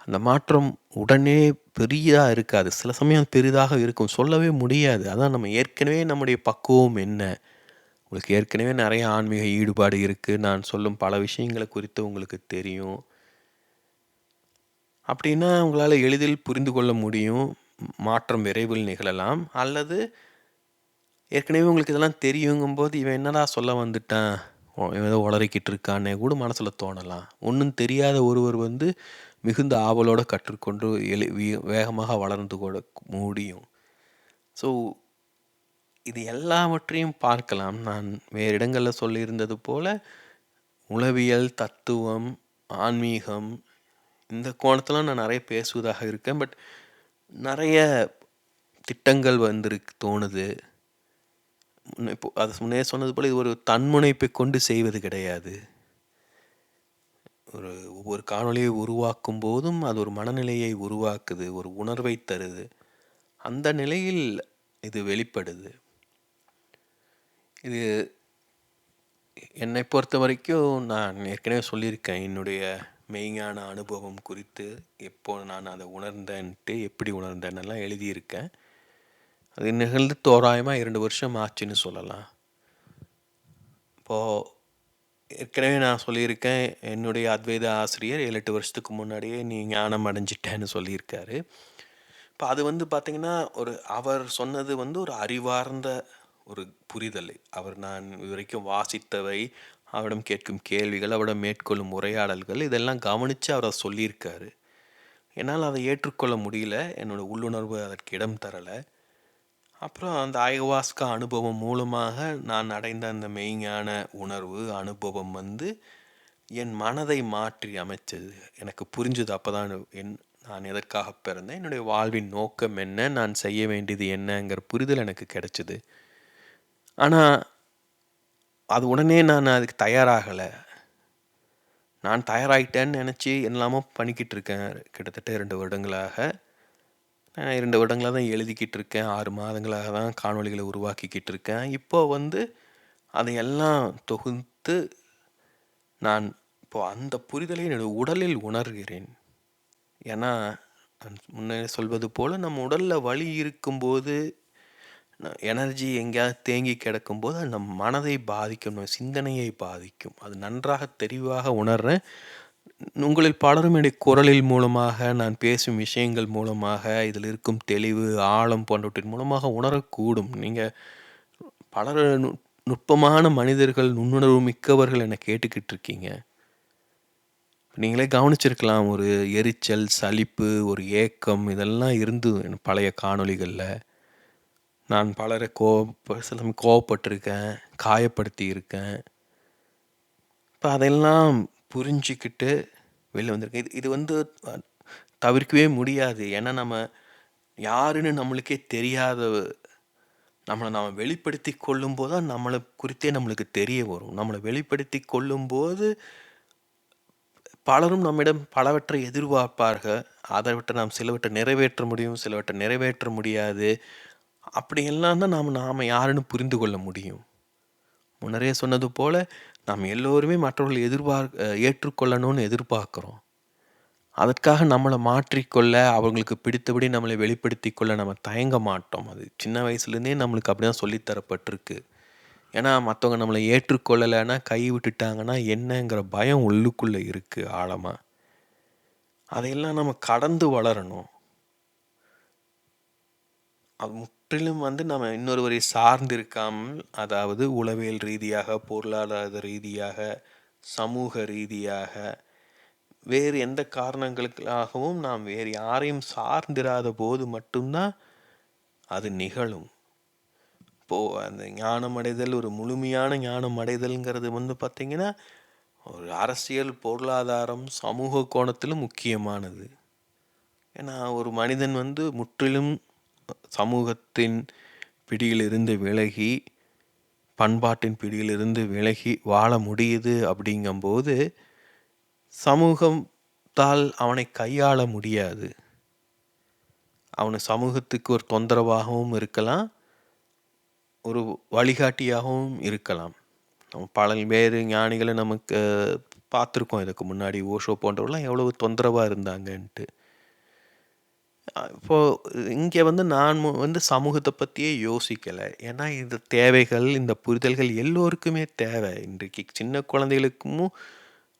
அந்த மாற்றம் உடனே பெரிதாக இருக்காது, சில சமயம் பெரிதாக இருக்கும், சொல்லவே முடியாது. அதான் நம்ம ஏற்கனவே நம்முடைய பக்குவம் என்ன, உங்களுக்கு ஏற்கனவே நிறைய ஆன்மீக ஈடுபாடு இருக்குது, நான் சொல்லும் பல விஷயங்களை குறித்து உங்களுக்கு தெரியும் அப்படின்னா உங்களால் எளிதில் புரிந்து கொள்ள முடியும். மாற்றம் விரைவில் நிகழலாம். அல்லது ஏற்கனவே உங்களுக்கு இதெல்லாம் தெரியுங்கும்போது இவன் என்னடா சொல்ல வந்துட்டான், ஏதோ உளறிக்கிட்டு இருக்கானே கூட மனசில் தோணலாம். ஒன்றும் தெரியாத ஒருவர் வந்து மிகுந்த ஆவலோடு கற்றுக்கொண்டு வேகமாக வளர்ந்து கூட முடியும். ஸோ இது எல்லாவற்றையும் பார்க்கலாம். நான் வேறு இடங்களில் சொல்லியிருந்தது போல் உளவியல், தத்துவம், ஆன்மீகம் இந்த கோணத்தில் நான் நிறைய பேசுவதாக இருக்கேன். பட் நிறைய திட்டங்கள் வந்திருக்கு தோணுது. இப்போ அது முன்னே சொன்னது போல் இது ஒரு தன்முனைப்பை கொண்டு செய்வது கிடையாது. ஒரு ஒவ்வொரு காணொளியை உருவாக்கும் போதும் அது ஒரு மனநிலையை உருவாக்குது, ஒரு உணர்வை தருது. அந்த நிலையில் இது வெளிப்படுது. இது என்னை பொறுத்த வரைக்கும் நான் ஏற்கனவே சொல்லியிருக்கேன். என்னுடைய மெய்ஞான அனுபவம் குறித்து எப்போ நான் அதை உணர்ந்தேன்ட்டு, எப்படி உணர்ந்தேன்னெல்லாம் எழுதியிருக்கேன். அது நிகழ்ந்து தோராயமாக 2 வருஷம் ஆச்சுன்னு சொல்லலாம். இப்போது ஏற்கனவே நான் சொல்லியிருக்கேன், என்னுடைய அத்வைத ஆசிரியர் 7-8 வருஷத்துக்கு முன்னாடியே நீ ஞானம் அடைஞ்சிட்டேன்னு சொல்லியிருக்காரு. இப்போ அது பார்த்திங்கன்னா, அவர் சொன்னது ஒரு அறிவார்ந்த ஒரு புரிதல். நான் இதுவரைக்கும் வாசித்தவை, அவரிடம் கேட்கும் கேள்விகள், அவரிடம் மேற்கொள்ளும் உரையாடல்கள், இதெல்லாம் கவனித்து அவர் அதை சொல்லியிருக்காரு. என்னால் அதை ஏற்றுக்கொள்ள முடியல. என்னோடய உள்ளுணர்வு அதற்கு இடம் தரலை. அப்புறம் அந்த ayahuasca அனுபவம் மூலமாக நான் அடைந்த அந்த மெய்ஞான உணர்வு, அனுபவம் என் மனதை மாற்றி அமைச்சது. எனக்கு புரிஞ்சுது. அப்போ தான் நான் எதற்காக பிறந்தேன், என்னுடைய வாழ்வின் நோக்கம் என்ன, நான் செய்ய வேண்டியது என்னங்கிற புரிதல் எனக்கு கிடைச்சிது. ஆனால் அது உடனே நான் அதுக்கு தயாராகலை. நான் தயாராகிட்டேன்னு நினச்சி எல்லாமோ பண்ணிக்கிட்டு இருக்கேன். கிட்டத்தட்ட 2 வருடங்களாக. நான் 2 வருடங்களாக தான் எழுதிக்கிட்டு இருக்கேன். 6 மாதங்களாக தான் காணொளிகளை உருவாக்கிக்கிட்டு இருக்கேன். இப்போது அதையெல்லாம் தொகுத்து நான் இப்போது அந்த புரிதலை என்னுடைய உடலில் உணர்கிறேன். ஏன்னா நான் முன்னே சொல்வது போல், நம்ம உடலில் வலி இருக்கும்போது, எனர்ஜி எங்கேயாவது தேங்கி கிடக்கும்போது அது நம் மனதை பாதிக்கும், நம்ம சிந்தனையை பாதிக்கும். அது நன்றாக தெளிவாக உணர்றேன். உங்களில் பலரும் என்னுடைய குரலில் மூலமாக, நான் பேசும் விஷயங்கள் மூலமாக, இதில் இருக்கும் தெளிவு, ஆழம் போன்றவற்றின் மூலமாக உணரக்கூடும். நீங்கள் பலர் நுட்பமான மனிதர்கள், நுண்ணுணர்வு மிக்கவர்கள் என்னை கேட்டுக்கிட்டு இருக்கீங்க. நீங்களே கவனிச்சிருக்கலாம், ஒரு எரிச்சல், சலிப்பு, ஒரு ஏக்கம் இதெல்லாம் இருந்து பழைய காணொளிகளில். நான் பலரை சில சமயம் கோவப்பட்டிருக்கேன், காயப்படுத்தி இருக்கேன். இப்போ அதெல்லாம் புரிஞ்சிக்கிட்டு வெளில வந்திருக்கேன். இது தவிர்க்கவே முடியாது. ஏன்னா நம்ம யாருன்னு நம்மளுக்கே தெரியாத நம்மளை நாம் வெளிப்படுத்தி கொள்ளும்போது தான் நம்மளை குறித்தே நம்மளுக்கு தெரிய வரும். நம்மளை வெளிப்படுத்தி கொள்ளும்போது பலரும் நம்மிடம் பலவற்றை எதிர்பார்ப்பார்கள். அதைவிட்டு நாம் சிலவற்றை நிறைவேற்ற முடியும், சிலவற்றை நிறைவேற்ற முடியாது. அப்படியெல்லாம் தான் நாம் யாருன்னு புரிந்து கொள்ள முடியும். முன்னரே சொன்னது போல், நாம் எல்லோருமே மற்றவர்கள் ஏற்றுக்கொள்ளணும்னு எதிர்பார்க்குறோம். அதற்காக நம்மளை மாற்றிக்கொள்ள, அவங்களுக்கு பிடித்தபடி நம்மளை வெளிப்படுத்தி கொள்ள நம்ம தயங்க மாட்டோம். அது சின்ன வயசுலேருந்தே நம்மளுக்கு அப்படி தான் சொல்லித்தரப்பட்டிருக்கு. ஏன்னா மற்றவங்க நம்மளை ஏற்றுக்கொள்ளலைன்னா, கை விட்டுட்டாங்கன்னா என்னங்கிற பயம் உள்ளுக்குள்ளே இருக்குது ஆழமாக. அதையெல்லாம் நம்ம கடந்து வளரணும். அது முற்றிலும் நம்ம இன்னொருவரை சார்ந்து இருக்காமல், அதாவது உளவியல் ரீதியாக, பொருளாதார ரீதியாக, சமூக ரீதியாக, வேறு எந்த காரணங்களுக்காகவும் நாம் வேறு யாரையும் சார்ந்திராத போது மட்டும்தான் அது நிகழும். இப்போது அந்த ஞானம் அடைதல், ஒரு முழுமையான ஞானம் அடைதல்ங்கிறது பார்த்திங்கன்னா, ஒரு அரசியல், பொருளாதாரம், சமூக கோணத்திலும் முக்கியமானது. ஏன்னா ஒரு மனிதன் முற்றிலும் சமூகத்தின் பிடியிலிருந்து விலகி, பண்பாட்டின் பிடியிலிருந்து விலகி வாழ முடியுது அப்படிங்கும்போது, சமூகத்தால் அவனை கையாள முடியாது. அவனை சமூகத்துக்கு ஒரு தொந்தரவாகவும் இருக்கலாம், ஒரு வழிகாட்டியாகவும் இருக்கலாம். நம்ம பல வேறு ஞானிகளை நமக்கு பார்த்துருக்கோம். இதுக்கு முன்னாடி ஓஷோ போன்றவர்கள்லாம் எவ்வளவு தொந்தரவாக இருந்தாங்கன்ட்டு. இப்போது இங்கே நான் சமூகத்தை பற்றியே யோசிக்கலை. ஏன்னா இந்த தேவைகள், இந்த புரிதல்கள் எல்லோருக்குமே தேவை. இன்றைக்கு சின்ன குழந்தைகளுக்கும்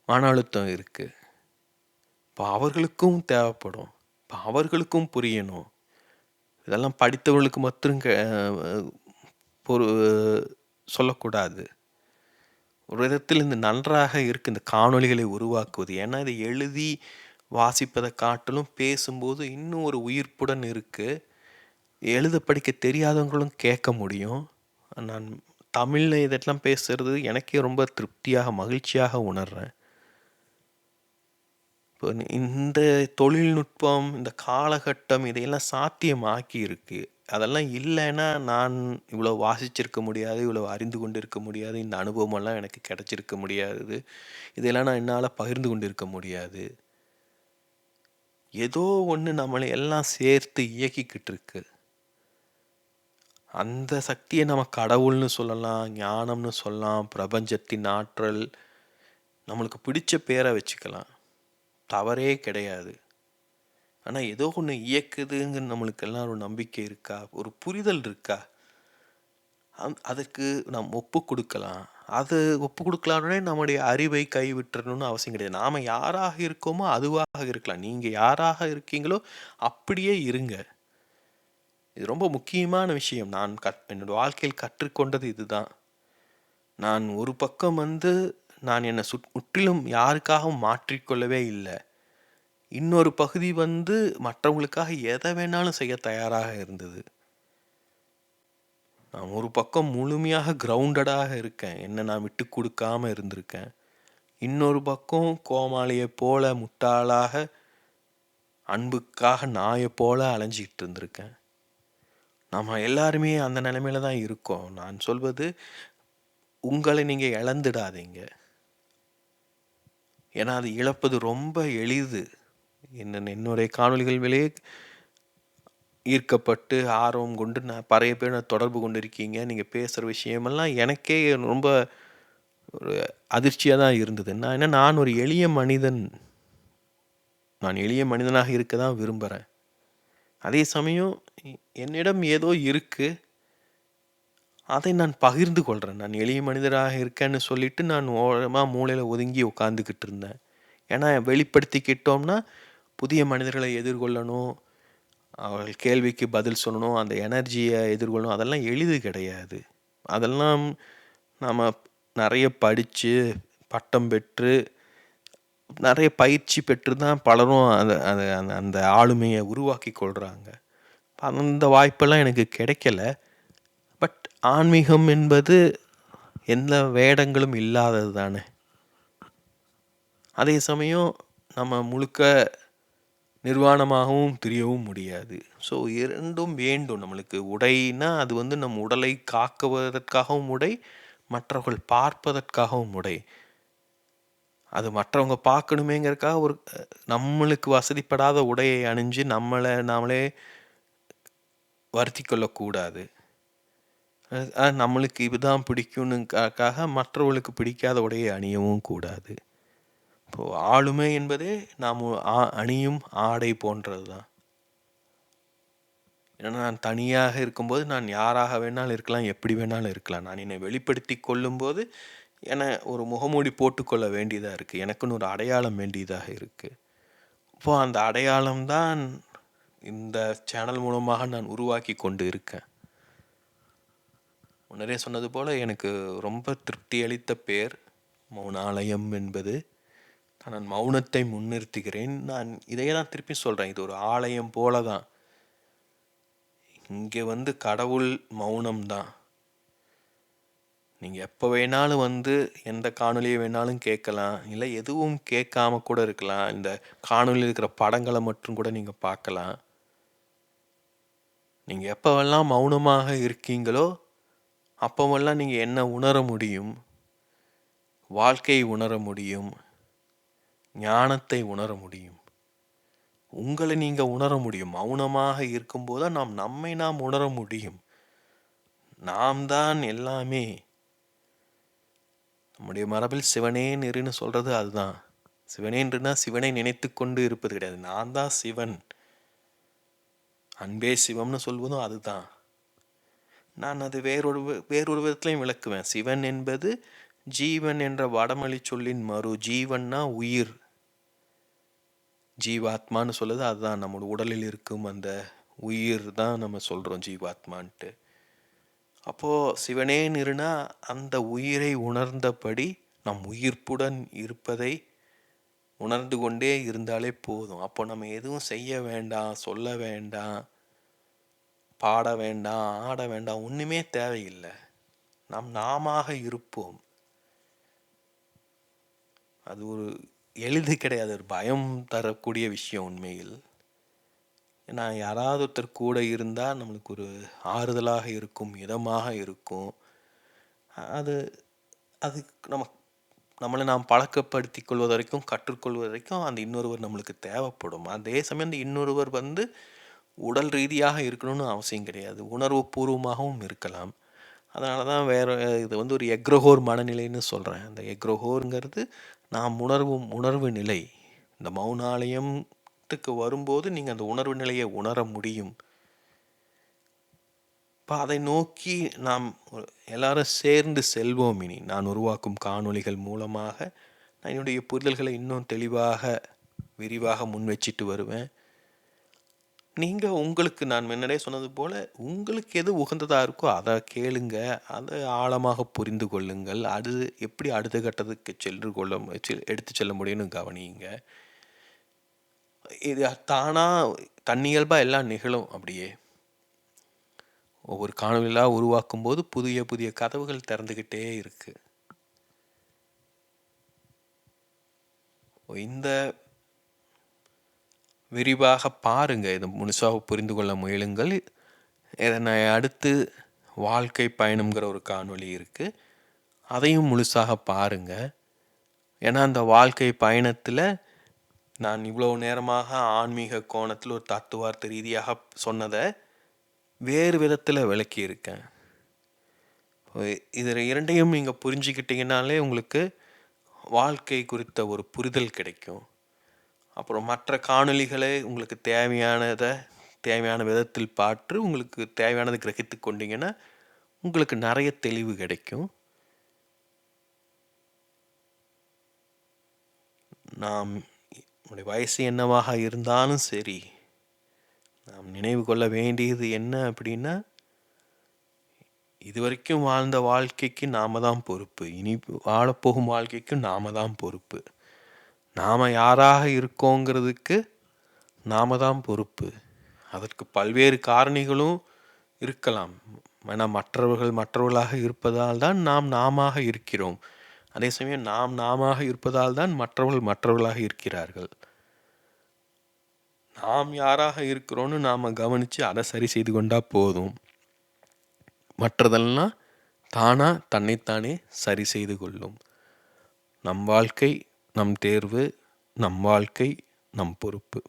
மன அழுத்தம் இருக்குது. இப்போ அவர்களுக்கும் தேவைப்படும். இப்போ அவர்களுக்கும் புரியணும். இதெல்லாம் படித்தவர்களுக்கு மட்டும் சொல்லக்கூடாது. ஒரு விதத்தில் இந்த நன்றாக இருக்குது இந்த காணொளிகளை உருவாக்குவது. ஏன்னா இதை எழுதி வாசிப்பதை காட்டிலும் பேசும்போது இன்னும் ஒரு உயிர்ப்புடன் இருக்குது. எழுத படிக்க தெரியாதவங்களும் கேட்க முடியும். நான் தமிழில் இதெல்லாம் பேசுகிறது எனக்கே ரொம்ப திருப்தியாக, மகிழ்ச்சியாக உணர்கிறேன். இப்போ இந்த தொழில்நுட்பம், இந்த காலகட்டம் இதையெல்லாம் சாத்தியமாக்கி இருக்கு. அதெல்லாம் இல்லைன்னா நான் இவ்வளோ வாசிச்சிருக்க முடியாது, இவ்வளோ அறிந்து கொண்டு இருக்க முடியாது, இந்த அனுபவமெல்லாம் எனக்கு கிடைச்சிருக்க முடியாது, இதெல்லாம் நான் என்னால் பகிர்ந்து கொண்டு இருக்க முடியாது. ஏதோ ஒன்று நம்மளை எல்லாம் சேர்த்து இயக்கிக்கிட்டு இருக்கு. அந்த சக்தியை நம்ம கடவுள்னு சொல்லலாம், ஞானம்னு சொல்லலாம், பிரபஞ்சத்தின் ஆற்றல், நம்மளுக்கு பிடிச்ச பேரை வச்சுக்கலாம், தவறே கிடையாது. ஆனால் ஏதோ ஒன்று இயக்குதுங்க, நம்மளுக்கெல்லாம் ஒரு நம்பிக்கை இருக்கா, ஒரு புரிதல் இருக்கா? அதுக்கு நாம் ஒப்பு கொடுக்கலாம். அது ஒப்பு கொடுக்கலான்னே நம்முடைய அறிவை கைவிட்டுறணும்னு அவசியம் கிடையாது. நாம் யாராக இருக்கோமோ அதுவாக இருக்கலாம். நீங்கள் யாராக இருக்கீங்களோ அப்படியே இருங்க. இது ரொம்ப முக்கியமான விஷயம். நான் என்னோட வாழ்க்கையில் கற்றுக்கொண்டது இதுதான். நான் ஒரு பக்கம் நான் என்னை முற்றிலும் யாருக்காகவும் மாற்றிக்கொள்ளவே இல்லை. இன்னொரு பகுதி மற்றவங்களுக்காக எதை வேணாலும் செய்ய தயாராக இருந்தது. நான் ஒரு பக்கம் முழுமையாக கிரவுண்டடாக இருக்கேன், என்னை நான் விட்டு கொடுக்காம இருந்திருக்கேன். இன்னொரு பக்கம் கோமாளியை போல முட்டாளாக அன்புக்காக நாயை போல அலைஞ்சிக்கிட்டு இருந்திருக்கேன். நம்ம எல்லாருமே அந்த நிலைமையில தான் இருக்கோம். நான் சொல்வது, உங்களை நீங்கள் இழந்துடாதீங்க. ஏன்னா அது இழப்பது ரொம்ப எளிது. என்னுடைய காணொலிகள் மேலேயே ஈர்க்கப்பட்டு ஆர்வம் கொண்டு நான் பறைய பேர் தொடர்பு கொண்டு இருக்கீங்க. நீங்கள் பேசுகிற விஷயமெல்லாம் எனக்கே ரொம்ப ஒரு அதிர்ச்சியாக தான் இருந்தது. நான் ஒரு எளிய மனிதன். நான் எளிய மனிதனாக இருக்க தான் விரும்புகிறேன். அதே சமயம் என்னிடம் ஏதோ இருக்குது, அதை நான் பகிர்ந்து கொள்கிறேன். நான் எளிய மனிதராக இருக்கேன்னு சொல்லிட்டு நான் ஓரமாக மூலையில் ஒதுங்கி உட்காந்துக்கிட்டு இருந்தேன். ஏன்னா வெளிப்படுத்திக்கிட்டோம்னா புதிய மனிதர்களை எதிர்கொள்ளணும், அவர்கள் கேள்விக்கு பதில் சொல்லணும், அந்த எனர்ஜியை எதிர்கொள்ளணும். அதெல்லாம் எளிது கிடையாது. அதெல்லாம் நாம் நிறைய படித்து பட்டம் பெற்று நிறைய பயிற்சி பெற்று தான் பலரும் அந்த ஆளுமையை உருவாக்கி கொள்கிறாங்க. அந்த வாய்ப்பெல்லாம் எனக்கு கிடைக்கல. பட் ஆன்மீகம் என்பது எந்த வேடங்களும் இல்லாதது தானே. அதே சமயம் நம்ம முழுக்க நிர்வாணமாகவும் தெரியவும் முடியாது. ஸோ இரண்டும் வேண்டும் நம்மளுக்கு. உடைனா அது நம் உடலை காக்குவதற்காகவும் உடை, மற்றவர்கள் பார்ப்பதற்காகவும் உடை. அது மற்றவங்க பார்க்கணுமேங்கிறதுக்காக ஒரு நம்மளுக்கு வசதிப்படாத உடையை அணிஞ்சு நாமளே வருத்தி கொள்ளக்கூடாது. நம்மளுக்கு இதுதான் பிடிக்கும்னுக்காக மற்றவர்களுக்கு பிடிக்காத உடையை அணியவும் கூடாது. இப்போது ஆளுமை என்பதே நாம் அணியும் ஆடை போன்றது தான். ஏன்னா நான் தனியாக இருக்கும்போது நான் யாராக வேணாலும் இருக்கலாம், எப்படி வேணாலும் இருக்கலாம். நான் என்னை வெளிப்படுத்தி கொள்ளும்போது என்னை ஒரு முகமூடி போட்டுக்கொள்ள வேண்டியதாக இருக்குது. எனக்குன்னு ஒரு அடையாளம் வேண்டியதாக இருக்குது. இப்போது அந்த அடையாளம்தான் இந்த சேனல் மூலமாக நான் உருவாக்கி கொண்டு இருக்கேன். முன்னரே சொன்னது போல் எனக்கு ரொம்ப திருப்தி அளித்த பேர் மௌனாலயம் என்பது. நான் மௌனத்தை முன்னிறுத்துகிறேன். நான் இதையே தான் திருப்பி சொல்கிறேன், இது ஒரு ஆலயம் போல தான். இங்கே கடவுள் மௌனம்தான். நீங்கள் எப்போ வேணாலும் எந்த காணொலியை வேணாலும் கேட்கலாம், இல்லை எதுவும் கேட்காம கூட இருக்கலாம். இந்த காணொலியில் இருக்கிற படங்களை மட்டும் கூட நீங்கள் பார்க்கலாம். நீங்கள் எப்போவெல்லாம் மௌனமாக இருக்கீங்களோ அப்போவெல்லாம் நீங்கள் என்ன உணர முடியும்? வாழ்க்கையை உணர முடியும், ஞானத்தை உணர முடியும், உங்களை நீங்கள் உணர முடியும். மௌனமாக இருக்கும்போது நாம் உணர முடியும். நாம் தான் எல்லாமே. நம்முடைய மரபில் சிவனே நிறுன்னு சொல்கிறது அதுதான். சிவனே நிறுனா சிவனை நினைத்து கொண்டு இருப்பது கிடையாது. நான் தான் சிவன், அன்பே சிவம்னு சொல்வதும் அதுதான். நான் அது வேறொரு விதத்துலையும் விளக்குவேன். சிவன் என்பது ஜீவன் என்ற வடமொழி சொல்லின் மறு. ஜீவன்னா உயிர், ஜீவாத்மான்னு சொல்லுது அதுதான். நம்மளோட உடலில் இருக்கும் அந்த உயிர் தான் நம்ம சொல்கிறோம் ஜீவாத்மான்ட்டு. அப்போது சிவனே நிறுனா அந்த உயிரை உணர்ந்தபடி நம் உயிர்ப்புடன் இருப்பதை உணர்ந்து கொண்டே இருந்தாலே போதும். அப்போ நம்ம எதுவும் செய்ய வேண்டாம், சொல்ல வேண்டாம், பாட வேண்டாம், ஆட வேண்டாம், ஒன்றுமே தேவையில்லை. நாமாக இருப்போம். அது ஒரு எளிது கிடையாது, ஒரு பயம் தரக்கூடிய விஷயம் உண்மையில். ஏன்னா யாராவது ஒருத்தர் கூட இருந்தால் நம்மளுக்கு ஒரு ஆறுதலாக இருக்கும், இதமாக இருக்கும். அது அது நம்ம நம்மளை நாம் பழக்கப்படுத்தி கொள்வது வரைக்கும், கற்றுக்கொள்வது வரைக்கும் அந்த இன்னொருவர் நம்மளுக்கு தேவைப்படும். அதே சமயம் அந்த இன்னொருவர் உடல் ரீதியாக இருக்கணும்னு அவசியம் கிடையாது, உணர்வு பூர்வமாகவும் இருக்கலாம். அதனால தான் இது ஒரு எக்ரோஹோர் மனநிலைன்னு சொல்கிறேன். அந்த எக்ரோஹோருங்கிறது நாம் உணர்வு நிலை. இந்த மௌனாலயத்துக்கு வரும்போது நீங்கள் அந்த உணர்வு நிலையை உணர முடியும். இப்போ அதை நோக்கி நாம் எல்லாரும் சேர்ந்து செல்வோம். இனி நான் உருவாக்கும் காணொளிகள் மூலமாக நான் என்னுடைய புரிதல்களை இன்னும் தெளிவாக, விரிவாக முன் வச்சிட்டு வருவேன். நீங்கள் உங்களுக்கு நான் முன்னாடியே சொன்னது போல் உங்களுக்கு எது உகந்ததாக இருக்கோ அதை கேளுங்க, அதை ஆழமாக புரிந்து கொள்ளுங்கள். அது எப்படி அடுத்த கட்டத்துக்கு எடுத்து செல்ல முடியும்னு கவனியுங்க. இது தானாக தன்னியல்பாக எல்லாம் நிகழும். அப்படியே ஒவ்வொரு காணொலியாக உருவாக்கும் போது புதிய புதிய கதவுகள் திறந்துக்கிட்டே இருக்கு. இந்த விரிவாக பாருங்க, இதை முழுசாக புரிந்து கொள்ள முயலுங்கள். இதனை அடுத்து வாழ்க்கை பயணம்ங்கிற ஒரு காணொளி இருக்கு, அதையும் முழுசாக பாருங்க. ஏன்னா அந்த வாழ்க்கை பயணத்தில் நான் இவ்வளோ நேரமாக ஆன்மீக கோணத்தில் ஒரு தத்துவார்த்த ரீதியாக சொன்னதை வேறு விதத்தில் விளக்கியிருக்கேன். இதில் இரண்டையும் நீங்கள் புரிஞ்சுக்கிட்டீங்கனாலே உங்களுக்கு வாழ்க்கை குறித்த ஒரு புரிதல் கிடைக்கும். அப்புறம் மற்ற காணொளிகளை உங்களுக்கு தேவையான விதத்தில் பார்த்து உங்களுக்கு தேவையானதை கிரகித்து கொண்டீங்கன்னா உங்களுக்கு நிறைய தெளிவு கிடைக்கும். நாம் நம்முடைய வயசு என்னவாக இருந்தாலும் சரி, நாம் நினைவு கொள்ள வேண்டியது என்ன அப்படின்னா, இதுவரைக்கும் வாழ்ந்த வாழ்க்கைக்கு நாம தான் பொறுப்பு, இனி வாழப்போகும் வாழ்க்கைக்கும் நாம தான் பொறுப்பு. நாம் யாராக இருக்கோங்கிறதுக்கு நாம தான் பொறுப்பு. அதற்கு பல்வேறு காரணிகளும் இருக்கலாம். ஏன்னா மற்றவர்களாக இருப்பதால் தான் நாம் நாமாக இருக்கிறோம். அதே சமயம் நாம் நாமாக இருப்பதால் தான் மற்றவர்களாக இருக்கிறார்கள். நாம் யாராக இருக்கிறோன்னு நாம் கவனித்து அதை சரி செய்து கொண்டால் போதும். மற்றதெல்லாம் தானாக தன்னைத்தானே சரி செய்து கொள்ளும். நம் வாழ்க்கை நம் தேர்வு, நம் வாழ்க்கை நம் பொறுப்பு.